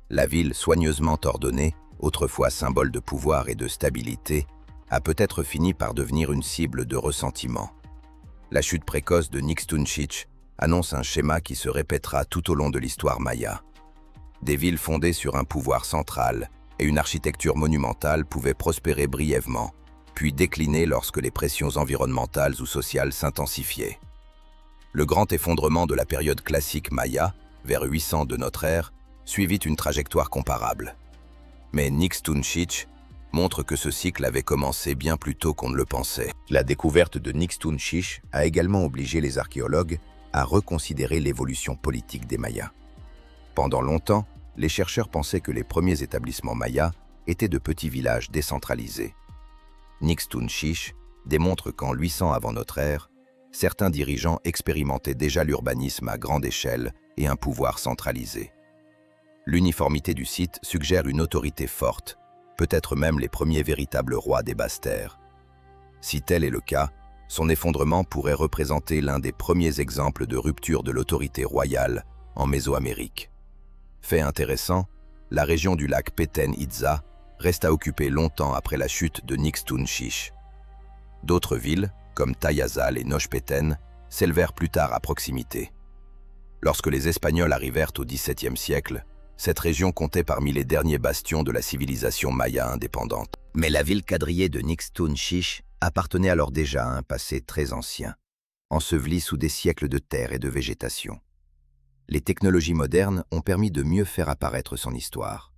La ville soigneusement ordonnée, autrefois symbole de pouvoir et de stabilité, a peut-être fini par devenir une cible de ressentiment. La chute précoce de Nixtunchich annonce un schéma qui se répétera tout au long de l'histoire maya. Des villes fondées sur un pouvoir central et une architecture monumentale pouvaient prospérer brièvement, puis décliner lorsque les pressions environnementales ou sociales s'intensifiaient. Le grand effondrement de la période classique maya, vers 800 de notre ère, suivit une trajectoire comparable. Mais Nixtunchich montre que ce cycle avait commencé bien plus tôt qu'on ne le pensait. La découverte de Nixtunchich a également obligé les archéologues à reconsidérer l'évolution politique des Mayas. Pendant longtemps, les chercheurs pensaient que les premiers établissements mayas étaient de petits villages décentralisés. Nixtunchich démontre qu'en 800 avant notre ère, certains dirigeants expérimentaient déjà l'urbanisme à grande échelle et un pouvoir centralisé. L'uniformité du site suggère une autorité forte, peut-être même les premiers véritables rois des basses-terres. Si tel est le cas, son effondrement pourrait représenter l'un des premiers exemples de rupture de l'autorité royale en Mésoamérique. Fait intéressant, la région du lac Petén Itzá resta occupée longtemps après la chute de Nixtunchich. D'autres villes, comme Tayazal et Nochpetén, s'élevèrent plus tard à proximité. Lorsque les Espagnols arrivèrent au XVIIe siècle, cette région comptait parmi les derniers bastions de la civilisation maya indépendante. Mais la ville quadrillée de Nixtunchich appartenait alors déjà à un passé très ancien, enseveli sous des siècles de terre et de végétation. Les technologies modernes ont permis de mieux faire apparaître son histoire.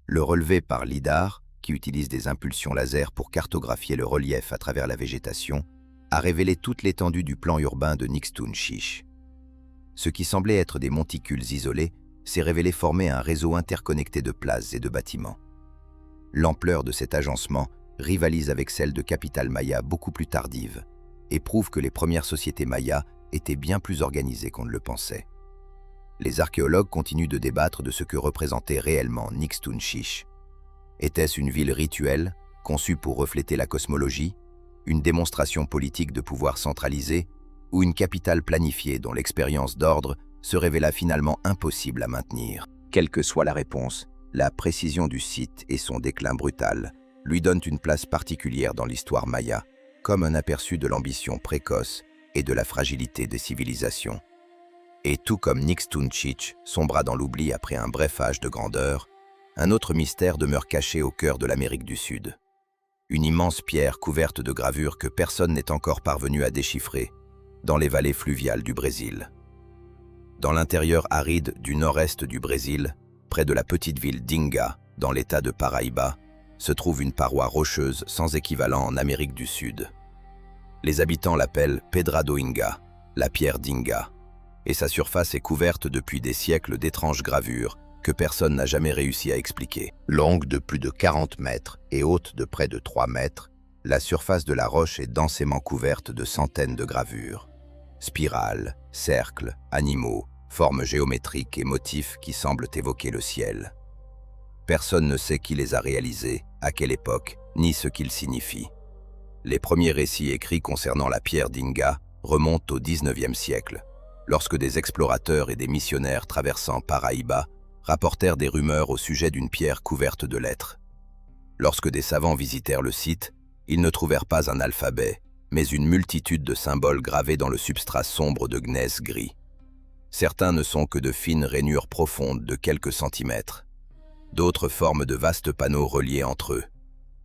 Le relevé par LIDAR, qui utilise des impulsions laser pour cartographier le relief à travers la végétation, a révélé toute l'étendue du plan urbain de Nixtunchich. Ce qui semblait être des monticules isolés s'est révélé former un réseau interconnecté de places et de bâtiments. L'ampleur de cet agencement rivalise avec celle de capitales mayas beaucoup plus tardives et prouve que les premières sociétés mayas étaient bien plus organisées qu'on ne le pensait. Les archéologues continuent de débattre de ce que représentait réellement Nixtunchich. Était-ce une ville rituelle, conçue pour refléter la cosmologie, une démonstration politique de pouvoir centralisé, ou une capitale planifiée dont l'expérience d'ordre se révéla finalement impossible à maintenir? Quelle que soit la réponse, la précision du site et son déclin brutal lui donnent une place particulière dans l'histoire maya, comme un aperçu de l'ambition précoce et de la fragilité des civilisations. Et tout comme Nixtunchich sombra dans l'oubli après un bref âge de grandeur, un autre mystère demeure caché au cœur de l'Amérique du Sud. Une immense pierre couverte de gravures que personne n'est encore parvenu à déchiffrer, dans les vallées fluviales du Brésil. Dans l'intérieur aride du nord-est du Brésil, près de la petite ville d'Inga, dans l'état de Paraíba, se trouve une paroi rocheuse sans équivalent en Amérique du Sud. Les habitants l'appellent Pedra do Inga, la pierre d'Inga, et sa surface est couverte depuis des siècles d'étranges gravures que personne n'a jamais réussi à expliquer. Longue de plus de 40 mètres et haute de près de 3 mètres, la surface de la roche est densément couverte de centaines de gravures. Spirales, cercles, animaux, formes géométriques et motifs qui semblent évoquer le ciel. Personne ne sait qui les a réalisés, à quelle époque, ni ce qu'ils signifient. Les premiers récits écrits concernant la pierre d'Inga remontent au XIXe siècle, lorsque des explorateurs et des missionnaires traversant Paraíba rapportèrent des rumeurs au sujet d'une pierre couverte de lettres. Lorsque des savants visitèrent le site, ils ne trouvèrent pas un alphabet, mais une multitude de symboles gravés dans le substrat sombre de gneiss gris. Certains ne sont que de fines rainures profondes de quelques centimètres. D'autres forment de vastes panneaux reliés entre eux.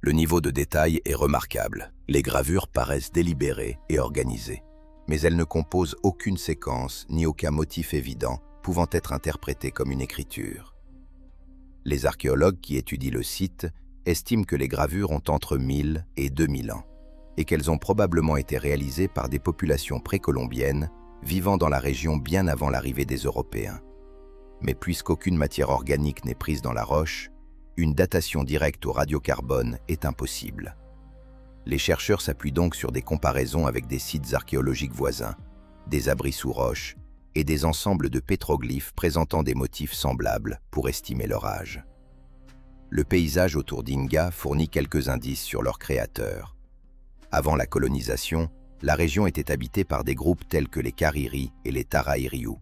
Le niveau de détail est remarquable. Les gravures paraissent délibérées et organisées. mais elles ne composent aucune séquence ni aucun motif évident pouvant être interprété comme une écriture. Les archéologues qui étudient le site estiment que les gravures ont entre 1000 et 2000 ans et qu'elles ont probablement été réalisées par des populations précolombiennes vivant dans la région bien avant l'arrivée des Européens. Mais puisqu'aucune matière organique n'est prise dans la roche, une datation directe au radiocarbone est impossible. Les chercheurs s'appuient donc sur des comparaisons avec des sites archéologiques voisins, des abris sous roche et des ensembles de pétroglyphes présentant des motifs semblables pour estimer leur âge. Le paysage autour d'Inga fournit quelques indices sur leur créateur. Avant la colonisation, la région était habitée par des groupes tels que les Kariri et les Tarairiou,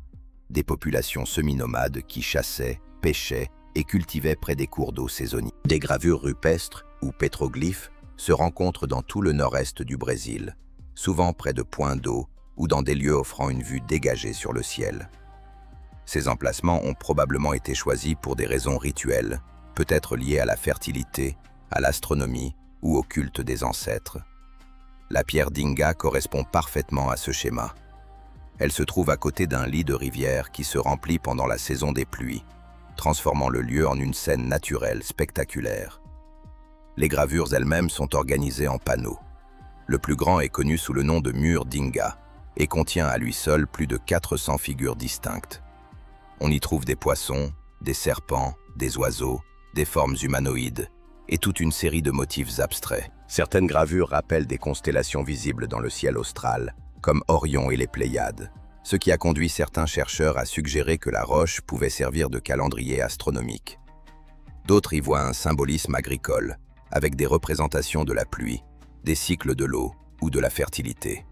des populations semi-nomades qui chassaient, pêchaient et cultivaient près des cours d'eau saisonniers. Des gravures rupestres ou pétroglyphes se rencontrent dans tout le nord-est du Brésil, souvent près de points d'eau ou dans des lieux offrant une vue dégagée sur le ciel. Ces emplacements ont probablement été choisis pour des raisons rituelles, peut-être liées à la fertilité, à l'astronomie ou au culte des ancêtres. La pierre d'Inga correspond parfaitement à ce schéma. Elle se trouve à côté d'un lit de rivière qui se remplit pendant la saison des pluies, transformant le lieu en une scène naturelle spectaculaire. Les gravures elles-mêmes sont organisées en panneaux. Le plus grand est connu sous le nom de mur d'Inga et contient à lui seul plus de 400 figures distinctes. On y trouve des poissons, des serpents, des oiseaux, des formes humanoïdes et toute une série de motifs abstraits. Certaines gravures rappellent des constellations visibles dans le ciel austral, comme Orion et les Pléiades, ce qui a conduit certains chercheurs à suggérer que la roche pouvait servir de calendrier astronomique. D'autres y voient un symbolisme agricole, avec des représentations de la pluie, des cycles de l'eau ou de la fertilité.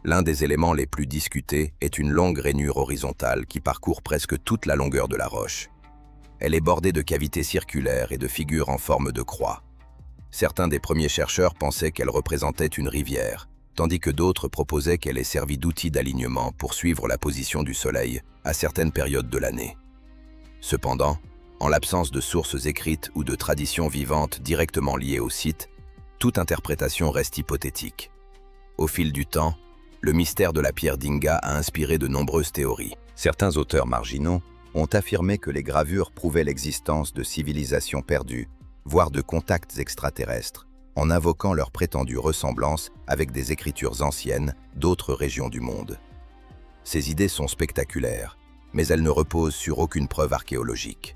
L'un des éléments les plus discutés est une longue rainure horizontale qui parcourt presque toute la longueur de la roche. Elle est bordée de cavités circulaires et de figures en forme de croix. Certains des premiers chercheurs pensaient qu'elle représentait une rivière, tandis que d'autres proposaient qu'elle ait servi d'outil d'alignement pour suivre la position du Soleil à certaines périodes de l'année. Cependant, en l'absence de sources écrites ou de traditions vivantes directement liées au site, toute interprétation reste hypothétique. Au fil du temps, le mystère de la pierre d'Inga a inspiré de nombreuses théories. Certains auteurs marginaux ont affirmé que les gravures prouvaient l'existence de civilisations perdues, voire de contacts extraterrestres, en invoquant leur prétendue ressemblance avec des écritures anciennes d'autres régions du monde. Ces idées sont spectaculaires, mais elles ne reposent sur aucune preuve archéologique.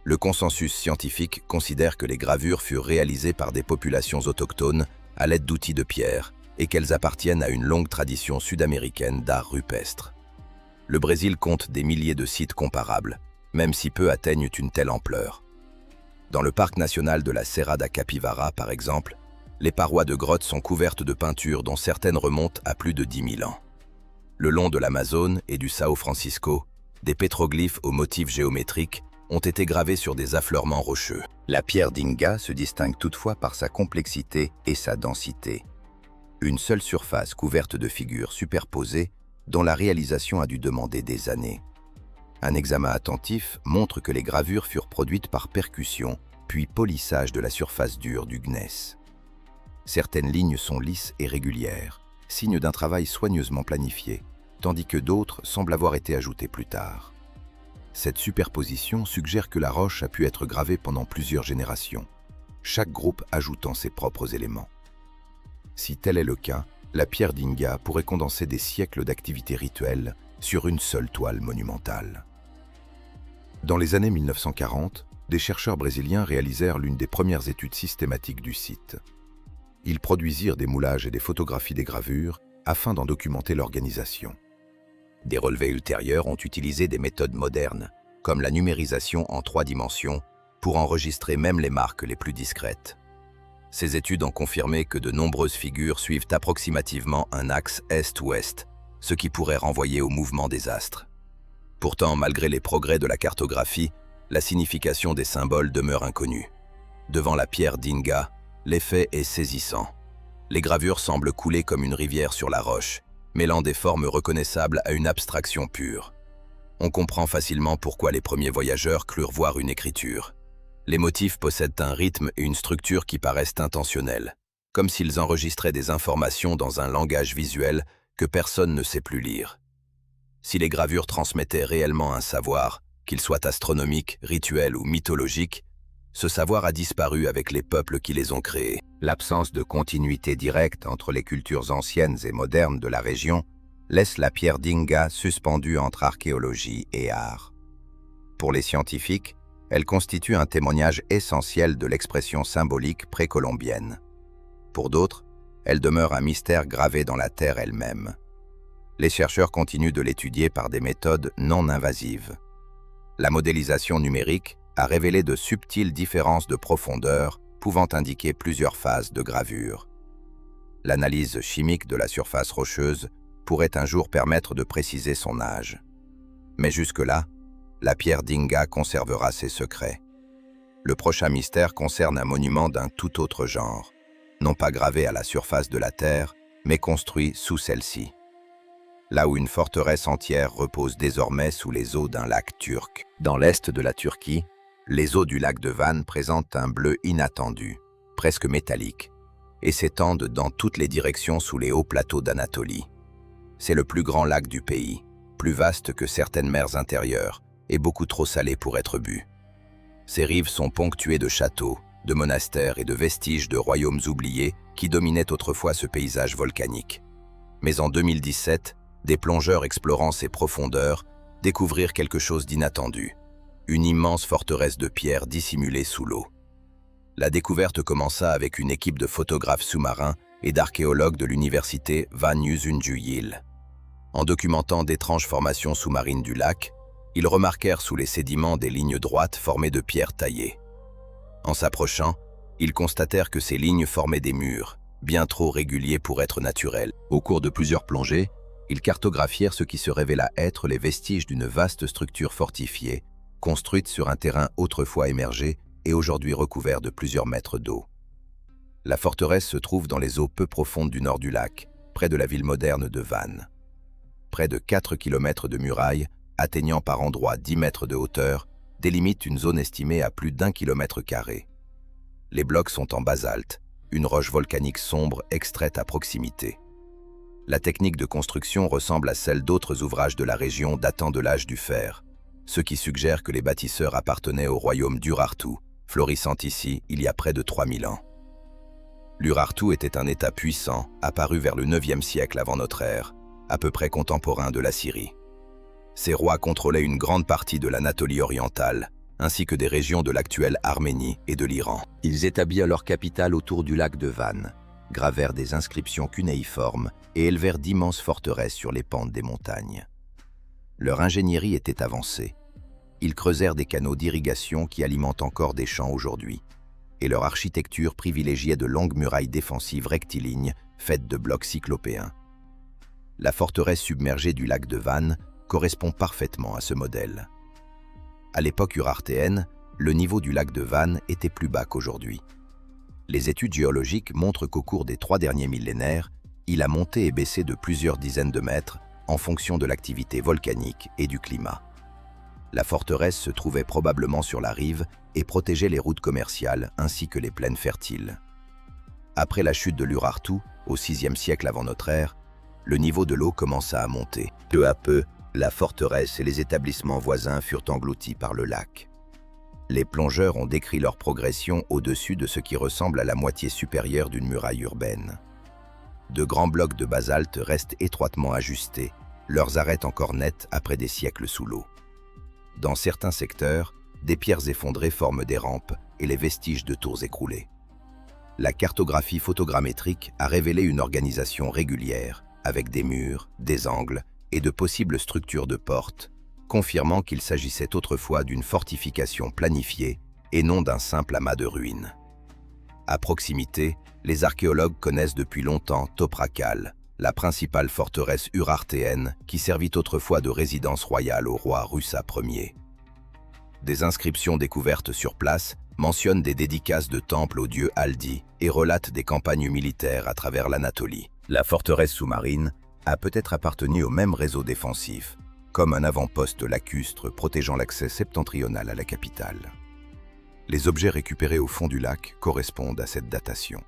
Le consensus scientifique considère que les gravures furent réalisées par des populations autochtones à l'aide d'outils de pierre et qu'elles appartiennent à une longue tradition sud-américaine d'art rupestre. Le Brésil compte des milliers de sites comparables, même si peu atteignent une telle ampleur. Dans le parc national de la Serra da Capivara, par exemple, les parois de grottes sont couvertes de peintures dont certaines remontent à plus de 10 000 ans. Le long de l'Amazone et du São Francisco, des pétroglyphes aux motifs géométriques ont été gravés sur des affleurements rocheux. La pierre d'Inga se distingue toutefois par sa complexité et sa densité. Une seule surface couverte de figures superposées dont la réalisation a dû demander des années. Un examen attentif montre que les gravures furent produites par percussion, puis polissage de la surface dure du gneiss. Certaines lignes sont lisses et régulières, signe d'un travail soigneusement planifié, tandis que d'autres semblent avoir été ajoutées plus tard. Cette superposition suggère que la roche a pu être gravée pendant plusieurs générations, chaque groupe ajoutant ses propres éléments. Si tel est le cas, la pierre d'Inga pourrait condenser des siècles d'activités rituelles sur une seule toile monumentale. Dans les années 1940, des chercheurs brésiliens réalisèrent l'une des premières études systématiques du site. Ils produisirent des moulages et des photographies des gravures afin d'en documenter l'organisation. Des relevés ultérieurs ont utilisé des méthodes modernes, comme la numérisation en 3 dimensions, pour enregistrer même les marques les plus discrètes. Ces études ont confirmé que de nombreuses figures suivent approximativement un axe est-ouest, ce qui pourrait renvoyer au mouvement des astres. Pourtant, malgré les progrès de la cartographie, la signification des symboles demeure inconnue. Devant la pierre d'Inga, l'effet est saisissant. Les gravures semblent couler comme une rivière sur la roche, mêlant des formes reconnaissables à une abstraction pure. On comprend facilement pourquoi les premiers voyageurs crurent voir une écriture. Les motifs possèdent un rythme et une structure qui paraissent intentionnels, comme s'ils enregistraient des informations dans un langage visuel que personne ne sait plus lire. Si les gravures transmettaient réellement un savoir, qu'il soit astronomique, rituel ou mythologique, ce savoir a disparu avec les peuples qui les ont créés. L'absence de continuité directe entre les cultures anciennes et modernes de la région laisse la pierre d'Inga suspendue entre archéologie et art. Pour les scientifiques, elle constitue un témoignage essentiel de l'expression symbolique précolombienne. Pour d'autres, elle demeure un mystère gravé dans la terre elle-même. Les chercheurs continuent de l'étudier par des méthodes non invasives. La modélisation numérique a révélé de subtiles différences de profondeur pouvant indiquer plusieurs phases de gravure. L'analyse chimique de la surface rocheuse pourrait un jour permettre de préciser son âge. Mais jusque-là, la pierre d'Inga conservera ses secrets. Le prochain mystère concerne un monument d'un tout autre genre, non pas gravé à la surface de la Terre, mais construit sous celle-ci. Là où une forteresse entière repose désormais sous les eaux d'un lac turc. Dans l'est de la Turquie, les eaux du lac de Van présentent un bleu inattendu, presque métallique, et s'étendent dans toutes les directions sous les hauts plateaux d'Anatolie. C'est le plus grand lac du pays, plus vaste que certaines mers intérieures, et beaucoup trop salé pour être bu. Ses rives sont ponctuées de châteaux, de monastères et de vestiges de royaumes oubliés qui dominaient autrefois ce paysage volcanique. Mais en 2017, des plongeurs explorant ses profondeurs découvrirent quelque chose d'inattendu, une immense forteresse de pierre dissimulée sous l'eau. La découverte commença avec une équipe de photographes sous-marins et d'archéologues de l'université Van Yüzüncü. En documentant d'étranges formations sous-marines du lac, ils remarquèrent sous les sédiments des lignes droites formées de pierres taillées. En s'approchant, ils constatèrent que ces lignes formaient des murs, bien trop réguliers pour être naturels. Au cours de plusieurs plongées, ils cartographièrent ce qui se révéla être les vestiges d'une vaste structure fortifiée, construite sur un terrain autrefois émergé et aujourd'hui recouvert de plusieurs mètres d'eau. La forteresse se trouve dans les eaux peu profondes du nord du lac, près de la ville moderne de Van. Près de 4 km de murailles, atteignant par endroits 10 mètres de hauteur, délimitent une zone estimée à plus d'1 km². Les blocs sont en basalte, une roche volcanique sombre extraite à proximité. La technique de construction ressemble à celle d'autres ouvrages de la région datant de l'âge du fer, ce qui suggère que les bâtisseurs appartenaient au royaume d'Urartu, florissant ici il y a près de 3000 ans. L'Urartu était un État puissant, apparu vers le 9e siècle avant notre ère, à peu près contemporain de la Syrie. Ces rois contrôlaient une grande partie de l'Anatolie orientale, ainsi que des régions de l'actuelle Arménie et de l'Iran. Ils établirent leur capitale autour du lac de Van, gravèrent des inscriptions cunéiformes et élevèrent d'immenses forteresses sur les pentes des montagnes. Leur ingénierie était avancée. Ils creusèrent des canaux d'irrigation qui alimentent encore des champs aujourd'hui, et leur architecture privilégiait de longues murailles défensives rectilignes faites de blocs cyclopéens. La forteresse submergée du lac de Van correspond parfaitement à ce modèle. À l'époque urartéenne, le niveau du lac de Van était plus bas qu'aujourd'hui. Les études géologiques montrent qu'au cours des 3 derniers millénaires, il a monté et baissé de plusieurs dizaines de mètres en fonction de l'activité volcanique et du climat. La forteresse se trouvait probablement sur la rive et protégeait les routes commerciales ainsi que les plaines fertiles. Après la chute de l'Urartu, au VIe siècle avant notre ère, le niveau de l'eau commença à monter. Peu à peu, la forteresse et les établissements voisins furent engloutis par le lac. Les plongeurs ont décrit leur progression au-dessus de ce qui ressemble à la moitié supérieure d'une muraille urbaine. De grands blocs de basalte restent étroitement ajustés, leurs arêtes encore nettes après des siècles sous l'eau. Dans certains secteurs, des pierres effondrées forment des rampes et les vestiges de tours écroulées. La cartographie photogrammétrique a révélé une organisation régulière, avec des murs, des angles et de possibles structures de portes, confirmant qu'il s'agissait autrefois d'une fortification planifiée et non d'un simple amas de ruines. À proximité, les archéologues connaissent depuis longtemps Toprakal, la principale forteresse urartéenne qui servit autrefois de résidence royale au roi Rusa Ier. Des inscriptions découvertes sur place mentionnent des dédicaces de temples au dieu Aldi et relatent des campagnes militaires à travers l'Anatolie. La forteresse sous-marine a peut-être appartenu au même réseau défensif, comme un avant-poste lacustre protégeant l'accès septentrional à la capitale. Les objets récupérés au fond du lac correspondent à cette datation.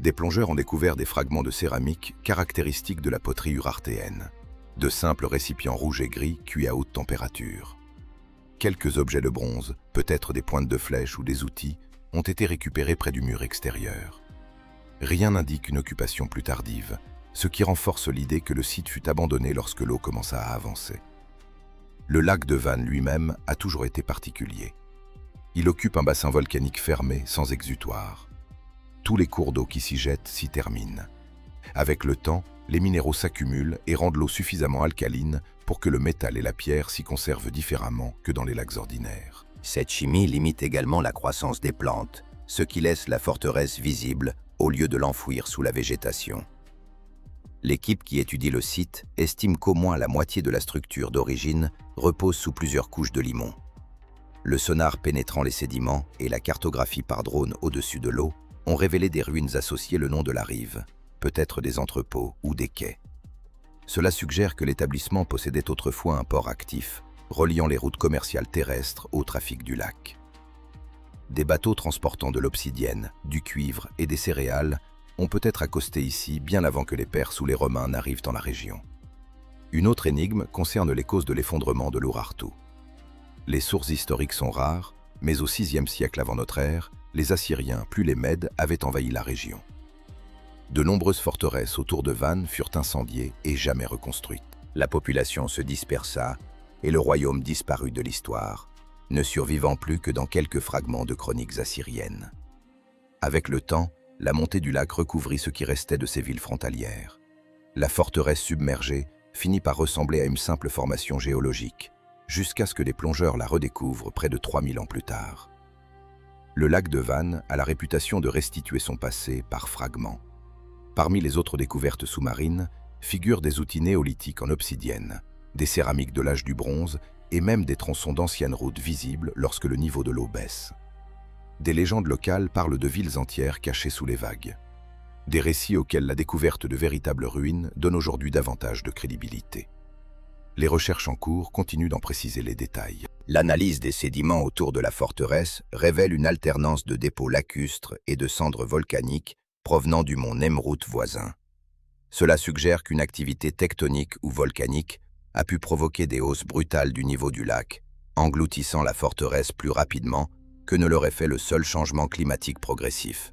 Des plongeurs ont découvert des fragments de céramique caractéristiques de la poterie urartéenne, de simples récipients rouges et gris cuits à haute température. Quelques objets de bronze, peut-être des pointes de flèche ou des outils, ont été récupérés près du mur extérieur. Rien n'indique une occupation plus tardive, ce qui renforce l'idée que le site fut abandonné lorsque l'eau commença à avancer. Le lac de Van lui-même a toujours été particulier. Il occupe un bassin volcanique fermé, sans exutoire. Tous les cours d'eau qui s'y jettent s'y terminent. Avec le temps, les minéraux s'accumulent et rendent l'eau suffisamment alcaline pour que le métal et la pierre s'y conservent différemment que dans les lacs ordinaires. Cette chimie limite également la croissance des plantes, ce qui laisse la forteresse visible au lieu de l'enfouir sous la végétation. L'équipe qui étudie le site estime qu'au moins la moitié de la structure d'origine repose sous plusieurs couches de limon. Le sonar pénétrant les sédiments et la cartographie par drone au-dessus de l'eau ont révélé des ruines associées le long de la rive, peut-être des entrepôts ou des quais. Cela suggère que l'établissement possédait autrefois un port actif, reliant les routes commerciales terrestres au trafic du lac. Des bateaux transportant de l'obsidienne, du cuivre et des céréales ont peut-être accosté ici bien avant que les Perses ou les Romains n'arrivent dans la région. Une autre énigme concerne les causes de l'effondrement de l'Urartu. Les sources historiques sont rares, mais au VIe siècle avant notre ère, les Assyriens, plus les Mèdes, avaient envahi la région. De nombreuses forteresses autour de Van furent incendiées et jamais reconstruites. La population se dispersa et le royaume disparut de l'histoire, ne survivant plus que dans quelques fragments de chroniques assyriennes. Avec le temps, la montée du lac recouvrit ce qui restait de ces villes frontalières. La forteresse submergée finit par ressembler à une simple formation géologique, jusqu'à ce que les plongeurs la redécouvrent près de 3000 ans plus tard. Le lac de Van a la réputation de restituer son passé par fragments. Parmi les autres découvertes sous-marines figurent des outils néolithiques en obsidienne, des céramiques de l'âge du bronze et même des tronçons d'anciennes routes visibles lorsque le niveau de l'eau baisse. Des légendes locales parlent de villes entières cachées sous les vagues. Des récits auxquels la découverte de véritables ruines donne aujourd'hui davantage de crédibilité. Les recherches en cours continuent d'en préciser les détails. L'analyse des sédiments autour de la forteresse révèle une alternance de dépôts lacustres et de cendres volcaniques provenant du mont Nemrut voisin. Cela suggère qu'une activité tectonique ou volcanique a pu provoquer des hausses brutales du niveau du lac, engloutissant la forteresse plus rapidement que ne l'aurait fait le seul changement climatique progressif.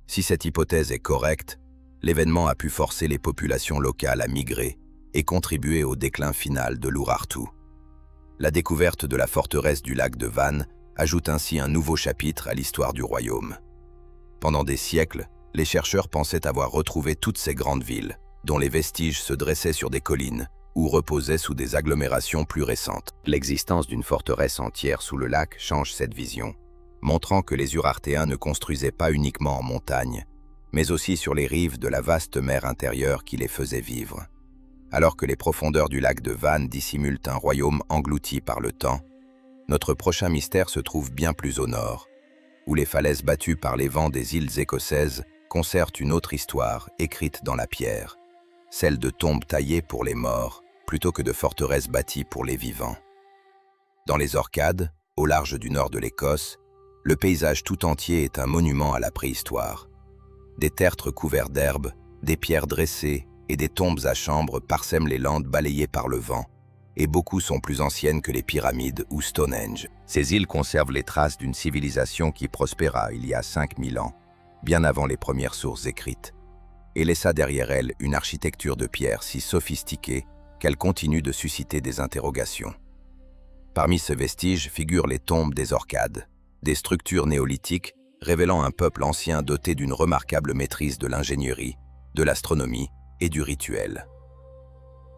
Si cette hypothèse est correcte, l'événement a pu forcer les populations locales à migrer et contribuer au déclin final de l'Urartu. La découverte de la forteresse du lac de Van ajoute ainsi un nouveau chapitre à l'histoire du royaume. Pendant des siècles, les chercheurs pensaient avoir retrouvé toutes ces grandes villes, dont les vestiges se dressaient sur des collines ou reposaient sous des agglomérations plus récentes. L'existence d'une forteresse entière sous le lac change cette vision, montrant que les Urartéens ne construisaient pas uniquement en montagne, mais aussi sur les rives de la vaste mer intérieure qui les faisait vivre. Alors que les profondeurs du lac de Van dissimulent un royaume englouti par le temps, notre prochain mystère se trouve bien plus au nord, où les falaises battues par les vents des îles écossaises conservent une autre histoire écrite dans la pierre, celle de tombes taillées pour les morts, plutôt que de forteresses bâties pour les vivants. Dans les Orcades, au large du nord de l'Écosse, le paysage tout entier est un monument à la préhistoire. Des tertres couverts d'herbes, des pierres dressées et des tombes à chambre parsèment les landes balayées par le vent, et beaucoup sont plus anciennes que les pyramides ou Stonehenge. Ces îles conservent les traces d'une civilisation qui prospéra il y a 5000 ans, bien avant les premières sources écrites, et laissa derrière elle une architecture de pierre si sophistiquée qu'elle continue de susciter des interrogations. Parmi ces vestiges figurent les tombes des Orcades, des structures néolithiques révélant un peuple ancien doté d'une remarquable maîtrise de l'ingénierie, de l'astronomie et du rituel.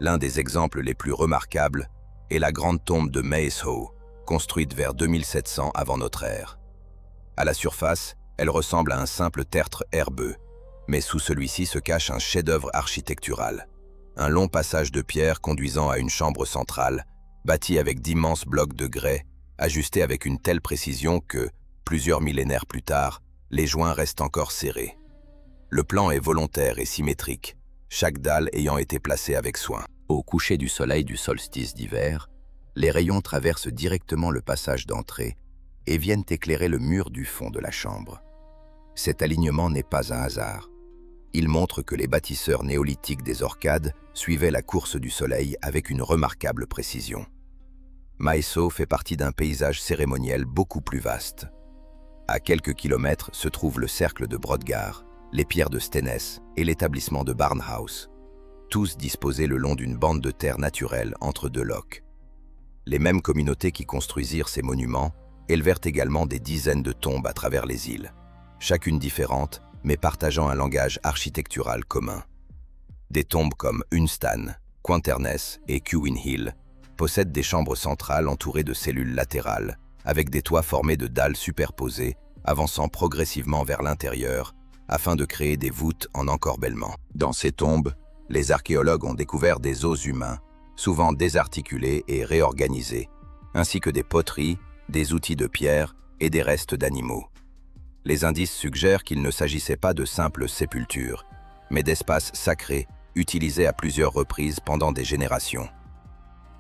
L'un des exemples les plus remarquables est la grande tombe de Maeshowe, construite vers 2700 avant notre ère. À la surface, elle ressemble à un simple tertre herbeux, mais sous celui-ci se cache un chef-d'œuvre architectural. Un long passage de pierre conduisant à une chambre centrale, bâtie avec d'immenses blocs de grès, ajustés avec une telle précision que, plusieurs millénaires plus tard, les joints restent encore serrés. Le plan est volontaire et symétrique, chaque dalle ayant été placée avec soin. Au coucher du soleil du solstice d'hiver, les rayons traversent directement le passage d'entrée et viennent éclairer le mur du fond de la chambre. Cet alignement n'est pas un hasard. Il montre que les bâtisseurs néolithiques des Orcades suivaient la course du soleil avec une remarquable précision. Maeso fait partie d'un paysage cérémoniel beaucoup plus vaste. À quelques kilomètres se trouve le cercle de Brodgar, les pierres de Stennes et l'établissement de Barnhouse, tous disposés le long d'une bande de terre naturelle entre deux lochs. Les mêmes communautés qui construisirent ces monuments élevèrent également des dizaines de tombes à travers les îles, chacune différente, mais partageant un langage architectural commun. Des tombes comme Unstan, Quinterness et Cuin Hill possèdent des chambres centrales entourées de cellules latérales, avec des toits formés de dalles superposées, avançant progressivement vers l'intérieur, afin de créer des voûtes en encorbellement. Dans ces tombes, les archéologues ont découvert des os humains, souvent désarticulés et réorganisés, ainsi que des poteries, des outils de pierre et des restes d'animaux. Les indices suggèrent qu'il ne s'agissait pas de simples sépultures, mais d'espaces sacrés utilisés à plusieurs reprises pendant des générations.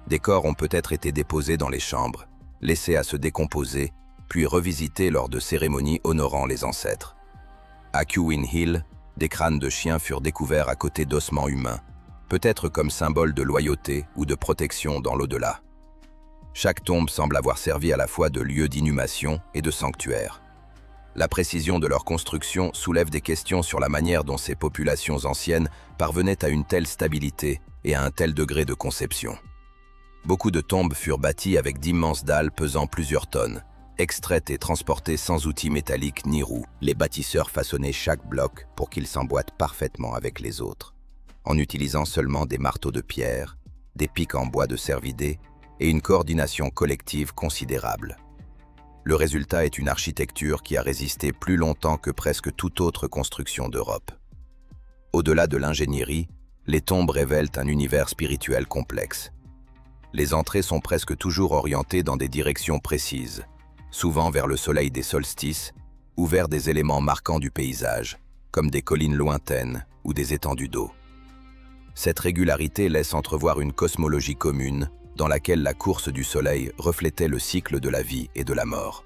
Des corps ont peut-être été déposés dans les chambres, laissés à se décomposer, puis revisités lors de cérémonies honorant les ancêtres. À Cuin Hill, des crânes de chiens furent découverts à côté d'ossements humains, peut-être comme symbole de loyauté ou de protection dans l'au-delà. Chaque tombe semble avoir servi à la fois de lieu d'inhumation et de sanctuaire. La précision de leur construction soulève des questions sur la manière dont ces populations anciennes parvenaient à une telle stabilité et à un tel degré de conception. Beaucoup de tombes furent bâties avec d'immenses dalles pesant plusieurs tonnes, extraites et transportées sans outils métalliques ni roues. Les bâtisseurs façonnaient chaque bloc pour qu'il s'emboîte parfaitement avec les autres, en utilisant seulement des marteaux de pierre, des pics en bois de cervidés et une coordination collective considérable. Le résultat est une architecture qui a résisté plus longtemps que presque toute autre construction d'Europe. Au-delà de l'ingénierie, les tombes révèlent un univers spirituel complexe. Les entrées sont presque toujours orientées dans des directions précises, souvent vers le soleil des solstices ou vers des éléments marquants du paysage, comme des collines lointaines ou des étendues d'eau. Cette régularité laisse entrevoir une cosmologie commune dans laquelle la course du soleil reflétait le cycle de la vie et de la mort.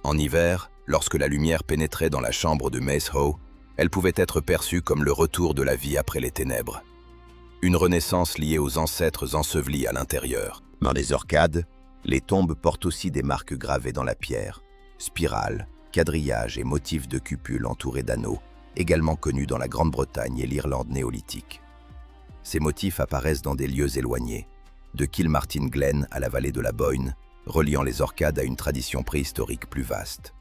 En hiver, lorsque la lumière pénétrait dans la chambre de Maeshowe, elle pouvait être perçue comme le retour de la vie après les ténèbres. Une renaissance liée aux ancêtres ensevelis à l'intérieur. Dans les Orcades, les tombes portent aussi des marques gravées dans la pierre, spirales, quadrillages et motifs de cupules entourés d'anneaux, également connus dans la Grande-Bretagne et l'Irlande néolithique. Ces motifs apparaissent dans des lieux éloignés, de Kilmartin Glen à la vallée de la Boyne, reliant les Orcades à une tradition préhistorique plus vaste.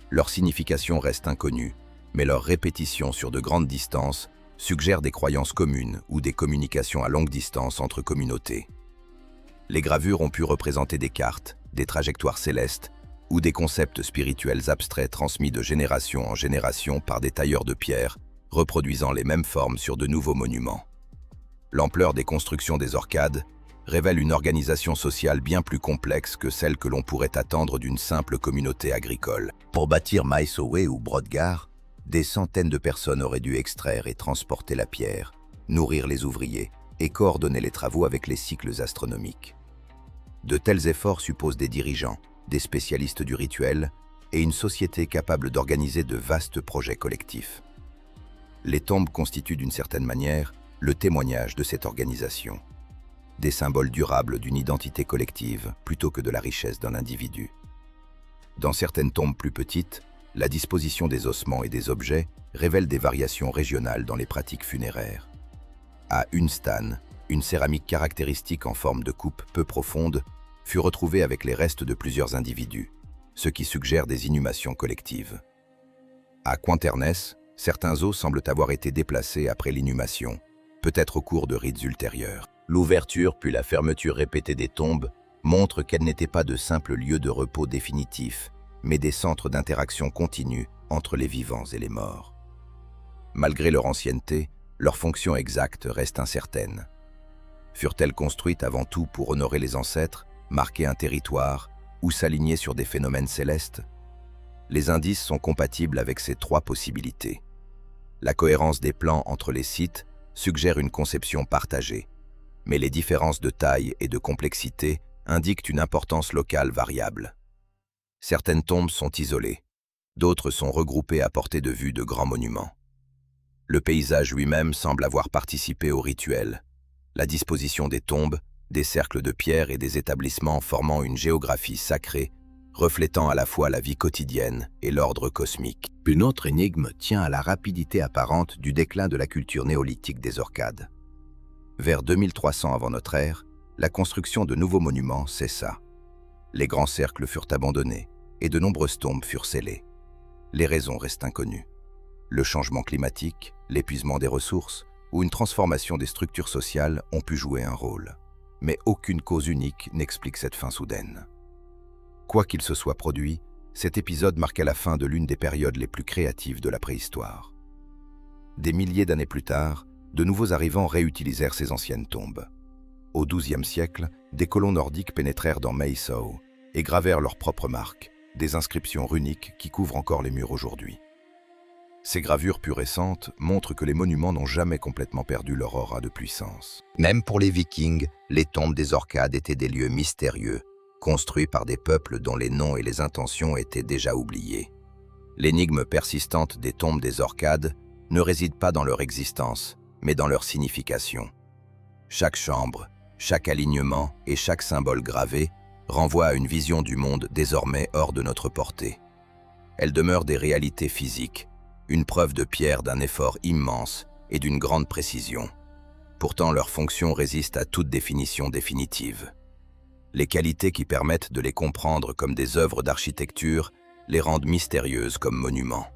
Leur signification reste inconnue, mais leur répétition sur de grandes distances suggère des croyances communes ou des communications à longue distance entre communautés. Les gravures ont pu représenter des cartes, des trajectoires célestes ou des concepts spirituels abstraits transmis de génération en génération par des tailleurs de pierre, reproduisant les mêmes formes sur de nouveaux monuments. L'ampleur des constructions des Orcades révèle une organisation sociale bien plus complexe que celle que l'on pourrait attendre d'une simple communauté agricole. Pour bâtir Maesowe ou Brodgar, des centaines de personnes auraient dû extraire et transporter la pierre, nourrir les ouvriers et coordonner les travaux avec les cycles astronomiques. De tels efforts supposent des dirigeants, des spécialistes du rituel et une société capable d'organiser de vastes projets collectifs. Les tombes constituent d'une certaine manière le témoignage de cette organisation. Des symboles durables d'une identité collective plutôt que de la richesse d'un individu. Dans certaines tombes plus petites, la disposition des ossements et des objets révèle des variations régionales dans les pratiques funéraires. À Unstan, une céramique caractéristique en forme de coupe peu profonde fut retrouvée avec les restes de plusieurs individus, ce qui suggère des inhumations collectives. À Quinterness, certains os semblent avoir été déplacés après l'inhumation, peut-être au cours de rites ultérieurs. L'ouverture puis la fermeture répétée des tombes montrent qu'elles n'étaient pas de simples lieux de repos définitifs, mais des centres d'interaction continue entre les vivants et les morts. Malgré leur ancienneté, leur fonction exacte reste incertaine. Furent-elles construites avant tout pour honorer les ancêtres, marquer un territoire ou s'aligner sur des phénomènes célestes? Les indices sont compatibles avec ces trois possibilités. La cohérence des plans entre les sites suggère une conception partagée, mais les différences de taille et de complexité indiquent une importance locale variable. Certaines tombes sont isolées, D'autres sont regroupés à portée de vue de grands monuments. Le paysage lui-même semble avoir participé au rituel. La disposition des tombes, des cercles de pierre et des établissements formant une géographie sacrée, reflétant à la fois la vie quotidienne et l'ordre cosmique. Une autre énigme tient à la rapidité apparente du déclin de la culture néolithique des Orcades. Vers 2300 avant notre ère, la construction de nouveaux monuments cessa. Les grands cercles furent abandonnés et de nombreuses tombes furent scellées. Les raisons restent inconnues. Le changement climatique, l'épuisement des ressources ou une transformation des structures sociales ont pu jouer un rôle. Mais aucune cause unique n'explique cette fin soudaine. Quoi qu'il se soit produit, cet épisode marqua la fin de l'une des périodes les plus créatives de la préhistoire. Des milliers d'années plus tard, de nouveaux arrivants réutilisèrent ces anciennes tombes. Au XIIe siècle, des colons nordiques pénétrèrent dans Meisao et gravèrent leurs propres marques, des inscriptions runiques qui couvrent encore les murs aujourd'hui. Ces gravures plus récentes montrent que les monuments n'ont jamais complètement perdu leur aura de puissance. Même pour les Vikings, les tombes des Orcades étaient des lieux mystérieux, construits par des peuples dont les noms et les intentions étaient déjà oubliés. L'énigme persistante des tombes des Orcades ne réside pas dans leur existence, mais dans leur signification. Chaque chambre, chaque alignement et chaque symbole gravé renvoie à une vision du monde désormais hors de notre portée. Elles demeurent des réalités physiques, une preuve de pierre d'un effort immense et d'une grande précision. Pourtant, leur fonction résiste à toute définition définitive. Les qualités qui permettent de les comprendre comme des œuvres d'architecture les rendent mystérieuses comme monuments.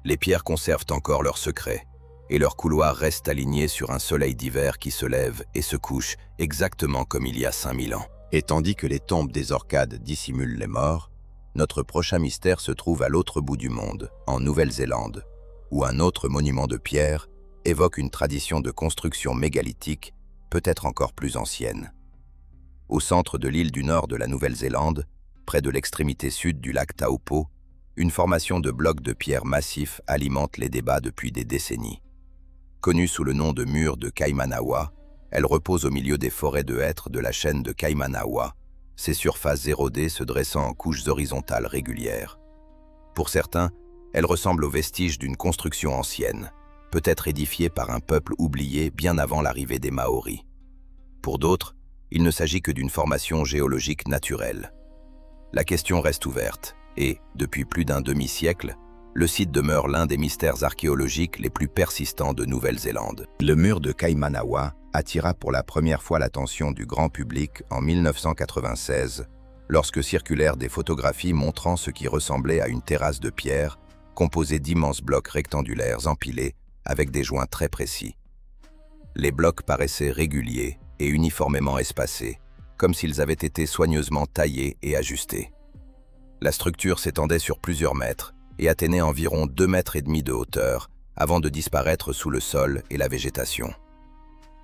Les pierres conservent encore leurs secrets, et leurs couloirs restent alignés sur un soleil d'hiver qui se lève et se couche exactement comme il y a 5000 ans. Et tandis que les tombes des Orcades dissimulent les morts, notre prochain mystère se trouve à l'autre bout du monde, en Nouvelle-Zélande, où un autre monument de pierre évoque une tradition de construction mégalithique, peut-être encore plus ancienne. Au centre de l'île du nord de la Nouvelle-Zélande, près de l'extrémité sud du lac Taupo, une formation de blocs de pierre massifs alimente les débats depuis des décennies. Connue sous le nom de mur de Kaimanawa, elle repose au milieu des forêts de hêtres de la chaîne de Kaimanawa, ses surfaces érodées se dressant en couches horizontales régulières. Pour certains, elle ressemble aux vestiges d'une construction ancienne, peut-être édifiée par un peuple oublié bien avant l'arrivée des Maoris. Pour d'autres, il ne s'agit que d'une formation géologique naturelle. La question reste ouverte et, depuis plus d'un demi-siècle, le site demeure l'un des mystères archéologiques les plus persistants de Nouvelle-Zélande. Le mur de Kaimanawa attira pour la première fois l'attention du grand public en 1996, lorsque circulèrent des photographies montrant ce qui ressemblait à une terrasse de pierre composée d'immenses blocs rectangulaires empilés avec des joints très précis. Les blocs paraissaient réguliers et uniformément espacés, comme s'ils avaient été soigneusement taillés et ajustés. La structure s'étendait sur plusieurs mètres et atteignait environ 2,5 mètres de hauteur avant de disparaître sous le sol et la végétation.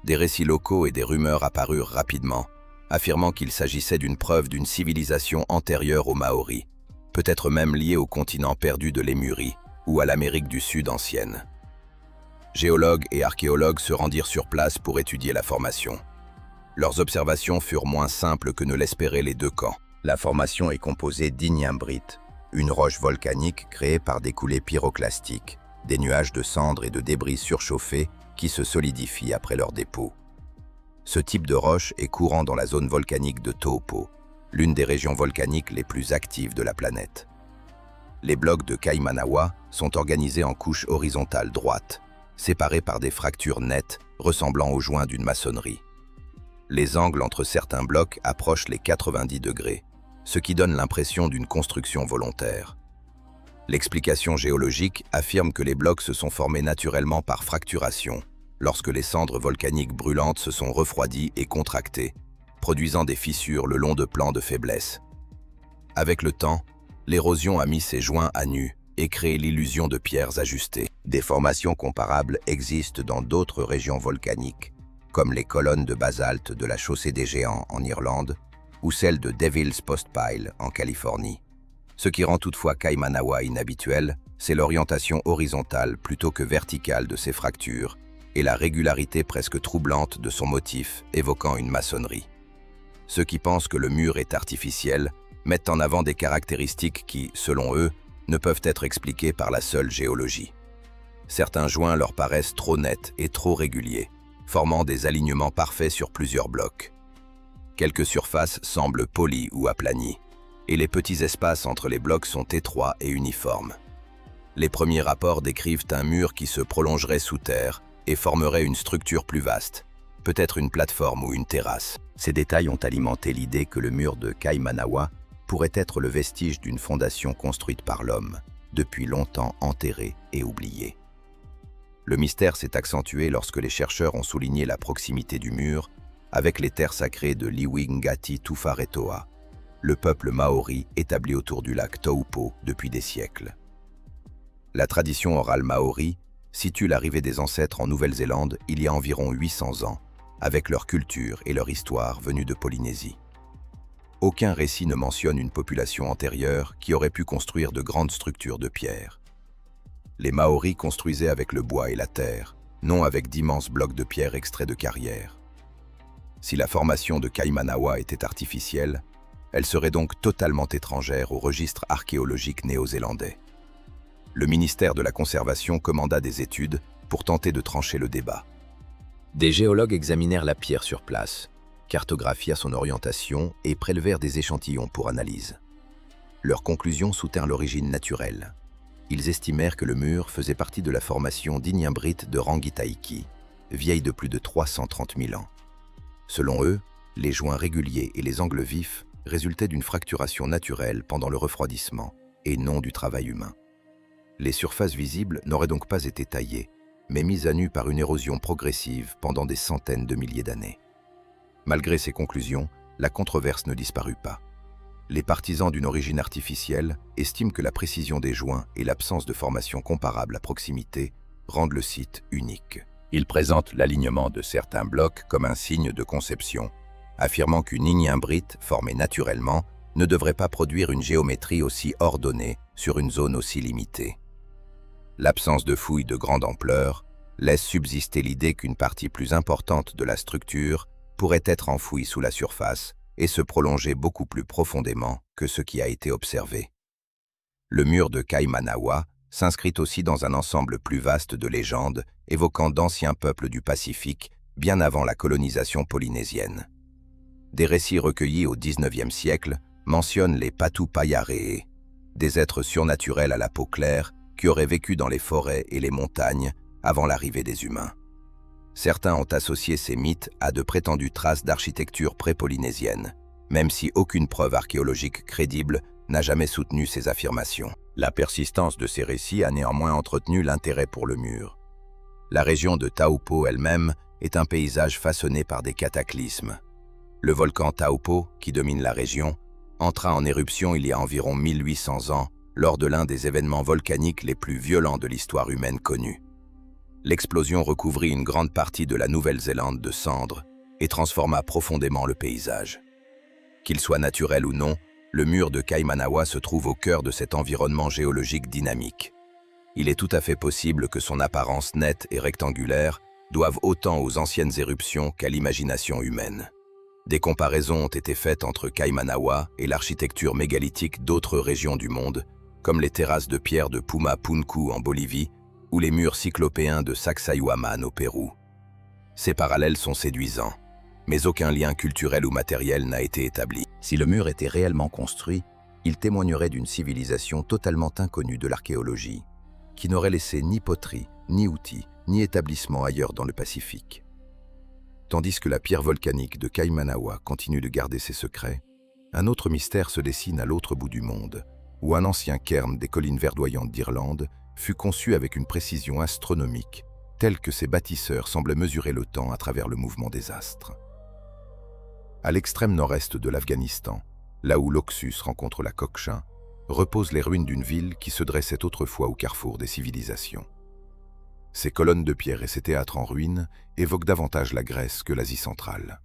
Des récits locaux et des rumeurs apparurent rapidement, affirmant qu'il s'agissait d'une preuve d'une civilisation antérieure aux Maoris, peut-être même liée au continent perdu de Lémurie ou à l'Amérique du Sud ancienne. Géologues et archéologues se rendirent sur place pour étudier la formation. Leurs observations furent moins simples que ne l'espéraient les deux camps. La formation est composée d'ignimbrite, une roche volcanique créée par des coulées pyroclastiques, des nuages de cendres et de débris surchauffés qui se solidifient après leur dépôt. Ce type de roche est courant dans la zone volcanique de Taupo, l'une des régions volcaniques les plus actives de la planète. Les blocs de Kaimanawa sont organisés en couches horizontales droites, séparés par des fractures nettes ressemblant aux joints d'une maçonnerie. Les angles entre certains blocs approchent les 90 degrés, ce qui donne l'impression d'une construction volontaire. L'explication géologique affirme que les blocs se sont formés naturellement par fracturation, lorsque les cendres volcaniques brûlantes se sont refroidies et contractées, produisant des fissures le long de plans de faiblesse. Avec le temps, l'érosion a mis ces joints à nu et créé l'illusion de pierres ajustées. Des formations comparables existent dans d'autres régions volcaniques, comme les colonnes de basalte de la Chaussée des Géants en Irlande ou celles de Devil's Postpile en Californie. Ce qui rend toutefois Kaimanawa inhabituel, c'est l'orientation horizontale plutôt que verticale de ses fractures et la régularité presque troublante de son motif évoquant une maçonnerie. Ceux qui pensent que le mur est artificiel mettent en avant des caractéristiques qui, selon eux, ne peuvent être expliqués par la seule géologie. Certains joints leur paraissent trop nets et trop réguliers, formant des alignements parfaits sur plusieurs blocs. Quelques surfaces semblent polies ou aplanies, et les petits espaces entre les blocs sont étroits et uniformes. Les premiers rapports décrivent un mur qui se prolongerait sous terre et formerait une structure plus vaste, peut-être une plateforme ou une terrasse. Ces détails ont alimenté l'idée que le mur de Kaimanawa pourrait être le vestige d'une fondation construite par l'homme, depuis longtemps enterrée et oubliée. Le mystère s'est accentué lorsque les chercheurs ont souligné la proximité du mur avec les terres sacrées de Liwingati Tufaretoa, le peuple maori établi autour du lac Taupo depuis des siècles. La tradition orale maori situe l'arrivée des ancêtres en Nouvelle-Zélande il y a environ 800 ans, avec leur culture et leur histoire venues de Polynésie. Aucun récit ne mentionne une population antérieure qui aurait pu construire de grandes structures de pierre. Les Maoris construisaient avec le bois et la terre, non avec d'immenses blocs de pierre extraits de carrières. Si la formation de Kaimanawa était artificielle, elle serait donc totalement étrangère au registre archéologique néo-zélandais. Le ministère de la Conservation commanda des études pour tenter de trancher le débat. Des géologues examinèrent la pierre sur place, cartographièrent son orientation et prélevèrent des échantillons pour analyse. Leurs conclusions soutinrent l'origine naturelle. Ils estimèrent que le mur faisait partie de la formation d'Ignimbrite de Rangitaiki, vieille de plus de 330 000 ans. Selon eux, les joints réguliers et les angles vifs résultaient d'une fracturation naturelle pendant le refroidissement et non du travail humain. Les surfaces visibles n'auraient donc pas été taillées, mais mises à nu par une érosion progressive pendant des centaines de milliers d'années. Malgré ces conclusions, la controverse ne disparut pas. Les partisans d'une origine artificielle estiment que la précision des joints et l'absence de formation comparable à proximité rendent le site unique. Ils présentent l'alignement de certains blocs comme un signe de conception, affirmant qu'une ignimbrite formée naturellement ne devrait pas produire une géométrie aussi ordonnée sur une zone aussi limitée. L'absence de fouilles de grande ampleur laisse subsister l'idée qu'une partie plus importante de la structure pourrait être enfouie sous la surface et se prolonger beaucoup plus profondément que ce qui a été observé. Le mur de Kaimanawa s'inscrit aussi dans un ensemble plus vaste de légendes évoquant d'anciens peuples du Pacifique bien avant la colonisation polynésienne. Des récits recueillis au XIXe siècle mentionnent les Patupaiare'e, des êtres surnaturels à la peau claire qui auraient vécu dans les forêts et les montagnes avant l'arrivée des humains. Certains ont associé ces mythes à de prétendues traces d'architecture pré-polynésienne, même si aucune preuve archéologique crédible n'a jamais soutenu ces affirmations. La persistance de ces récits a néanmoins entretenu l'intérêt pour le mur. La région de Taupo elle-même est un paysage façonné par des cataclysmes. Le volcan Taupo, qui domine la région, entra en éruption il y a environ 1800 ans lors de l'un des événements volcaniques les plus violents de l'histoire humaine connue. L'explosion recouvrit une grande partie de la Nouvelle-Zélande de cendres et transforma profondément le paysage. Qu'il soit naturel ou non, le mur de Kaimanawa se trouve au cœur de cet environnement géologique dynamique. Il est tout à fait possible que son apparence nette et rectangulaire doive autant aux anciennes éruptions qu'à l'imagination humaine. Des comparaisons ont été faites entre Kaimanawa et l'architecture mégalithique d'autres régions du monde, comme les terrasses de pierre de Puma Punku en Bolivie ou les murs cyclopéens de Sacsayhuaman au Pérou. Ces parallèles sont séduisants, mais aucun lien culturel ou matériel n'a été établi. Si le mur était réellement construit, il témoignerait d'une civilisation totalement inconnue de l'archéologie, qui n'aurait laissé ni poterie, ni outils, ni établissement ailleurs dans le Pacifique. Tandis que la pierre volcanique de Kaimanawa continue de garder ses secrets, un autre mystère se dessine à l'autre bout du monde, où un ancien cairn des collines verdoyantes d'Irlande fut conçu avec une précision astronomique, telle que ses bâtisseurs semblaient mesurer le temps à travers le mouvement des astres. À l'extrême nord-est de l'Afghanistan, là où l'Oxus rencontre la Kokshin, reposent les ruines d'une ville qui se dressait autrefois au carrefour des civilisations. Ces colonnes de pierre et ces théâtres en ruine évoquent davantage la Grèce que l'Asie centrale.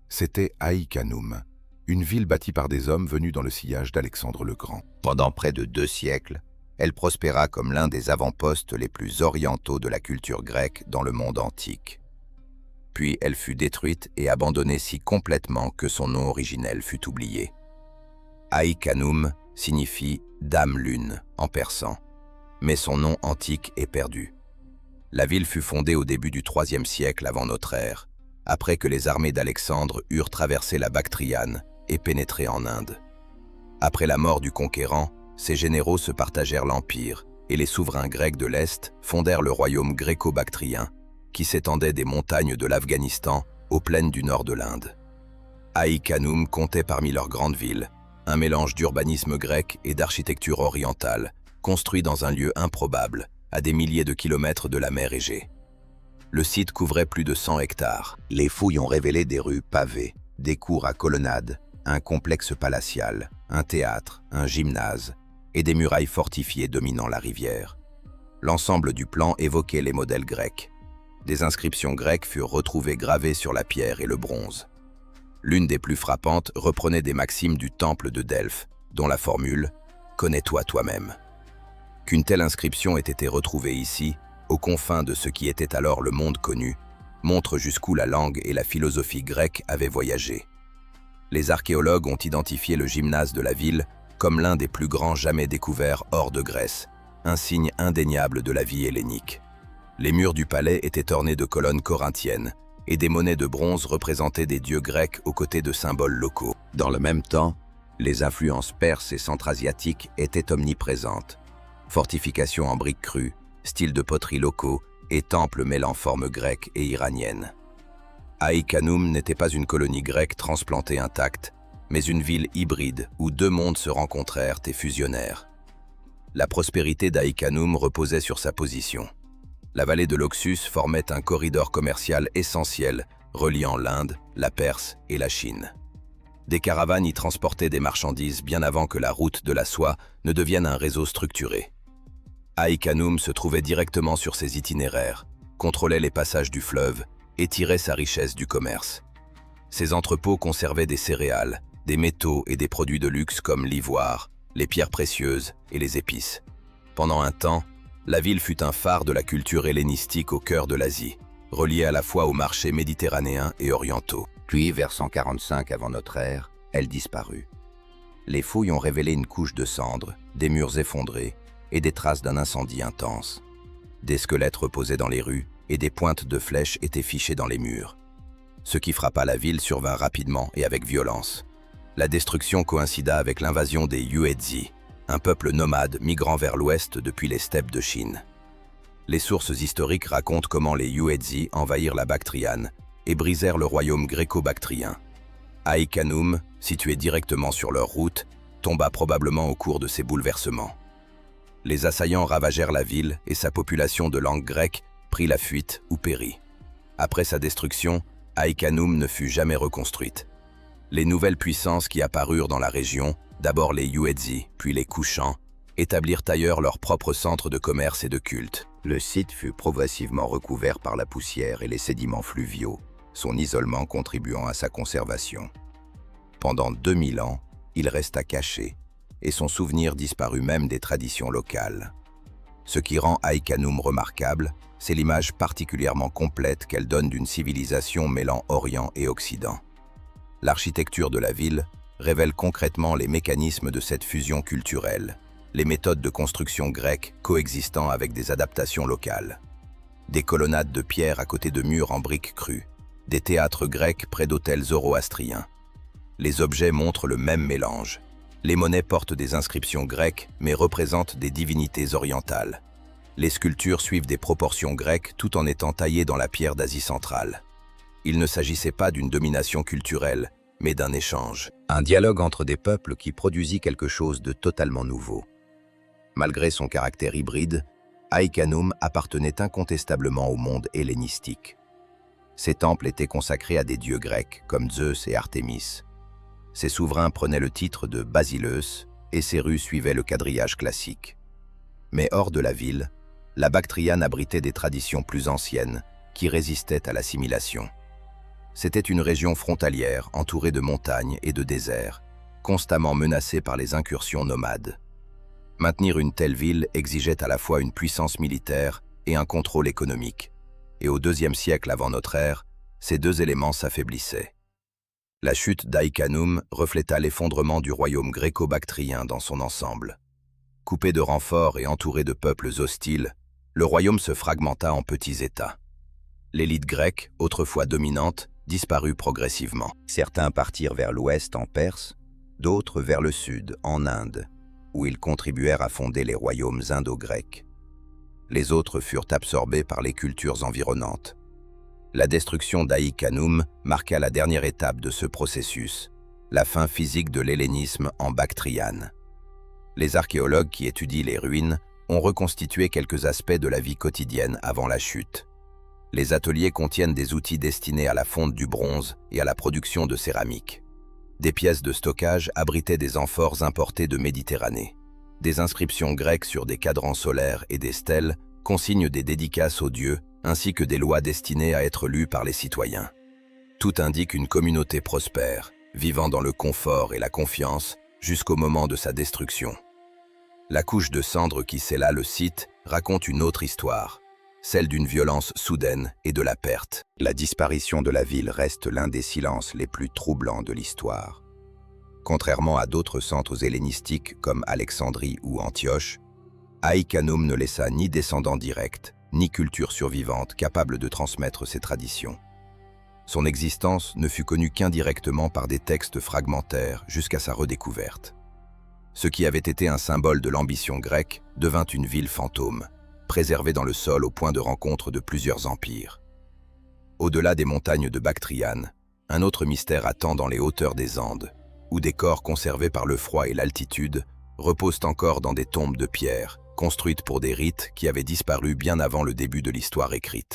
C'était Ai-Khanoum, une ville bâtie par des hommes venus dans le sillage d'Alexandre le Grand. Pendant près de 2 siècles, elle prospéra comme l'un des avant-postes les plus orientaux de la culture grecque dans le monde antique. Puis elle fut détruite et abandonnée si complètement que son nom originel fut oublié. Ai-Khanoum signifie « Dame Lune » en persan, mais son nom antique est perdu. La ville fut fondée au début du IIIe siècle avant notre ère, après que les armées d'Alexandre eurent traversé la Bactriane et pénétré en Inde. Après la mort du conquérant, ses généraux se partagèrent l'empire et les souverains grecs de l'Est fondèrent le royaume gréco-bactrien, qui s'étendait des montagnes de l'Afghanistan aux plaines du nord de l'Inde. Aï-Khanoum comptait parmi leurs grandes villes un mélange d'urbanisme grec et d'architecture orientale, construit dans un lieu improbable, à des milliers de kilomètres de la mer Égée. Le site couvrait plus de 100 hectares. Les fouilles ont révélé des rues pavées, des cours à colonnades, un complexe palatial, un théâtre, un gymnase et des murailles fortifiées dominant la rivière. L'ensemble du plan évoquait les modèles grecs. Des inscriptions grecques furent retrouvées gravées sur la pierre et le bronze. L'une des plus frappantes reprenait des maximes du temple de Delphes, dont la formule « Connais-toi toi-même ». Qu'une telle inscription ait été retrouvée ici, aux confins de ce qui était alors le monde connu, montre jusqu'où la langue et la philosophie grecque avaient voyagé. Les archéologues ont identifié le gymnase de la ville comme l'un des plus grands jamais découverts hors de Grèce, un signe indéniable de la vie hellénique. Les murs du palais étaient ornés de colonnes corinthiennes et des monnaies de bronze représentaient des dieux grecs aux côtés de symboles locaux. Dans le même temps, les influences perses et centra-asiatiques étaient omniprésentes. Fortifications en briques crues, styles de poterie locaux et temples mêlant formes grecques et iraniennes. Aï-Khanoum n'était pas une colonie grecque transplantée intacte, mais une ville hybride où deux mondes se rencontrèrent et fusionnèrent. La prospérité d'Aï-Khanoum reposait sur sa position. La vallée de l'Oxus formait un corridor commercial essentiel reliant l'Inde, la Perse et la Chine. Des caravanes y transportaient des marchandises bien avant que la route de la soie ne devienne un réseau structuré. Aï-Khanoum se trouvait directement sur ses itinéraires, contrôlait les passages du fleuve et tirait sa richesse du commerce. Ses entrepôts conservaient des céréales, des métaux et des produits de luxe comme l'ivoire, les pierres précieuses et les épices. Pendant un temps, la ville fut un phare de la culture hellénistique au cœur de l'Asie, reliée à la fois aux marchés méditerranéens et orientaux. Puis, vers 145 avant notre ère, elle disparut. Les fouilles ont révélé une couche de cendres, des murs effondrés et des traces d'un incendie intense. Des squelettes reposaient dans les rues et des pointes de flèches étaient fichées dans les murs. Ce qui frappa la ville survint rapidement et avec violence. La destruction coïncida avec l'invasion des Yuezhi, un peuple nomade migrant vers l'ouest depuis les steppes de Chine. Les sources historiques racontent comment les Yuezhi envahirent la Bactriane et brisèrent le royaume gréco-bactrien. Aï-Khanoum, situé directement sur leur route, tomba probablement au cours de ces bouleversements. Les assaillants ravagèrent la ville et sa population de langue grecque prit la fuite ou périt. Après sa destruction, Aï-Khanoum ne fut jamais reconstruite. Les nouvelles puissances qui apparurent dans la région, d'abord les Yuezhi, puis les Kushans, établirent ailleurs leurs propres centres de commerce et de culte. Le site fut progressivement recouvert par la poussière et les sédiments fluviaux, son isolement contribuant à sa conservation. Pendant 2000 ans, il resta caché, et son souvenir disparut même des traditions locales. Ce qui rend Aï-Khanoum remarquable, c'est l'image particulièrement complète qu'elle donne d'une civilisation mêlant Orient et Occident. L'architecture de la ville révèle concrètement les mécanismes de cette fusion culturelle, les méthodes de construction grecques coexistant avec des adaptations locales. Des colonnades de pierre à côté de murs en briques crues, des théâtres grecs près d'hôtels zoroastriens. Les objets montrent le même mélange. Les monnaies portent des inscriptions grecques mais représentent des divinités orientales. Les sculptures suivent des proportions grecques tout en étant taillées dans la pierre d'Asie centrale. Il ne s'agissait pas d'une domination culturelle, mais d'un échange. Un dialogue entre des peuples qui produisit quelque chose de totalement nouveau. Malgré son caractère hybride, Aï-Khanoum appartenait incontestablement au monde hellénistique. Ses temples étaient consacrés à des dieux grecs comme Zeus et Artémis. Ses souverains prenaient le titre de Basileus et ses rues suivaient le quadrillage classique. Mais hors de la ville, la Bactriane abritait des traditions plus anciennes qui résistaient à l'assimilation. C'était une région frontalière entourée de montagnes et de déserts, constamment menacée par les incursions nomades. Maintenir une telle ville exigeait à la fois une puissance militaire et un contrôle économique. Et au IIe siècle avant notre ère, ces deux éléments s'affaiblissaient. La chute d'Aïkanoum refléta l'effondrement du royaume gréco-bactrien dans son ensemble. Coupé de renforts et entouré de peuples hostiles, le royaume se fragmenta en petits États. L'élite grecque, autrefois dominante, disparut progressivement. Certains partirent vers l'ouest en Perse, d'autres vers le sud, en Inde, où ils contribuèrent à fonder les royaumes indo-grecs. Les autres furent absorbés par les cultures environnantes. La destruction d'Aïkanoum marqua la dernière étape de ce processus, la fin physique de l'hellénisme en Bactriane. Les archéologues qui étudient les ruines ont reconstitué quelques aspects de la vie quotidienne avant la chute. Les ateliers contiennent des outils destinés à la fonte du bronze et à la production de céramique. Des pièces de stockage abritaient des amphores importées de Méditerranée. Des inscriptions grecques sur des cadrans solaires et des stèles consignent des dédicaces aux dieux ainsi que des lois destinées à être lues par les citoyens. Tout indique une communauté prospère, vivant dans le confort et la confiance jusqu'au moment de sa destruction. La couche de cendres qui scella le site raconte une autre histoire, celle d'une violence soudaine et de la perte. La disparition de la ville reste l'un des silences les plus troublants de l'histoire. Contrairement à d'autres centres hellénistiques comme Alexandrie ou Antioche, Aïkanoum ne laissa ni descendants directs, ni culture survivante capable de transmettre ses traditions. Son existence ne fut connue qu'indirectement par des textes fragmentaires jusqu'à sa redécouverte. Ce qui avait été un symbole de l'ambition grecque devint une ville fantôme, préservée dans le sol au point de rencontre de plusieurs empires. Au-delà des montagnes de Bactriane, un autre mystère attend dans les hauteurs des Andes, où des corps conservés par le froid et l'altitude reposent encore dans des tombes de pierre, construites pour des rites qui avaient disparu bien avant le début de l'histoire écrite.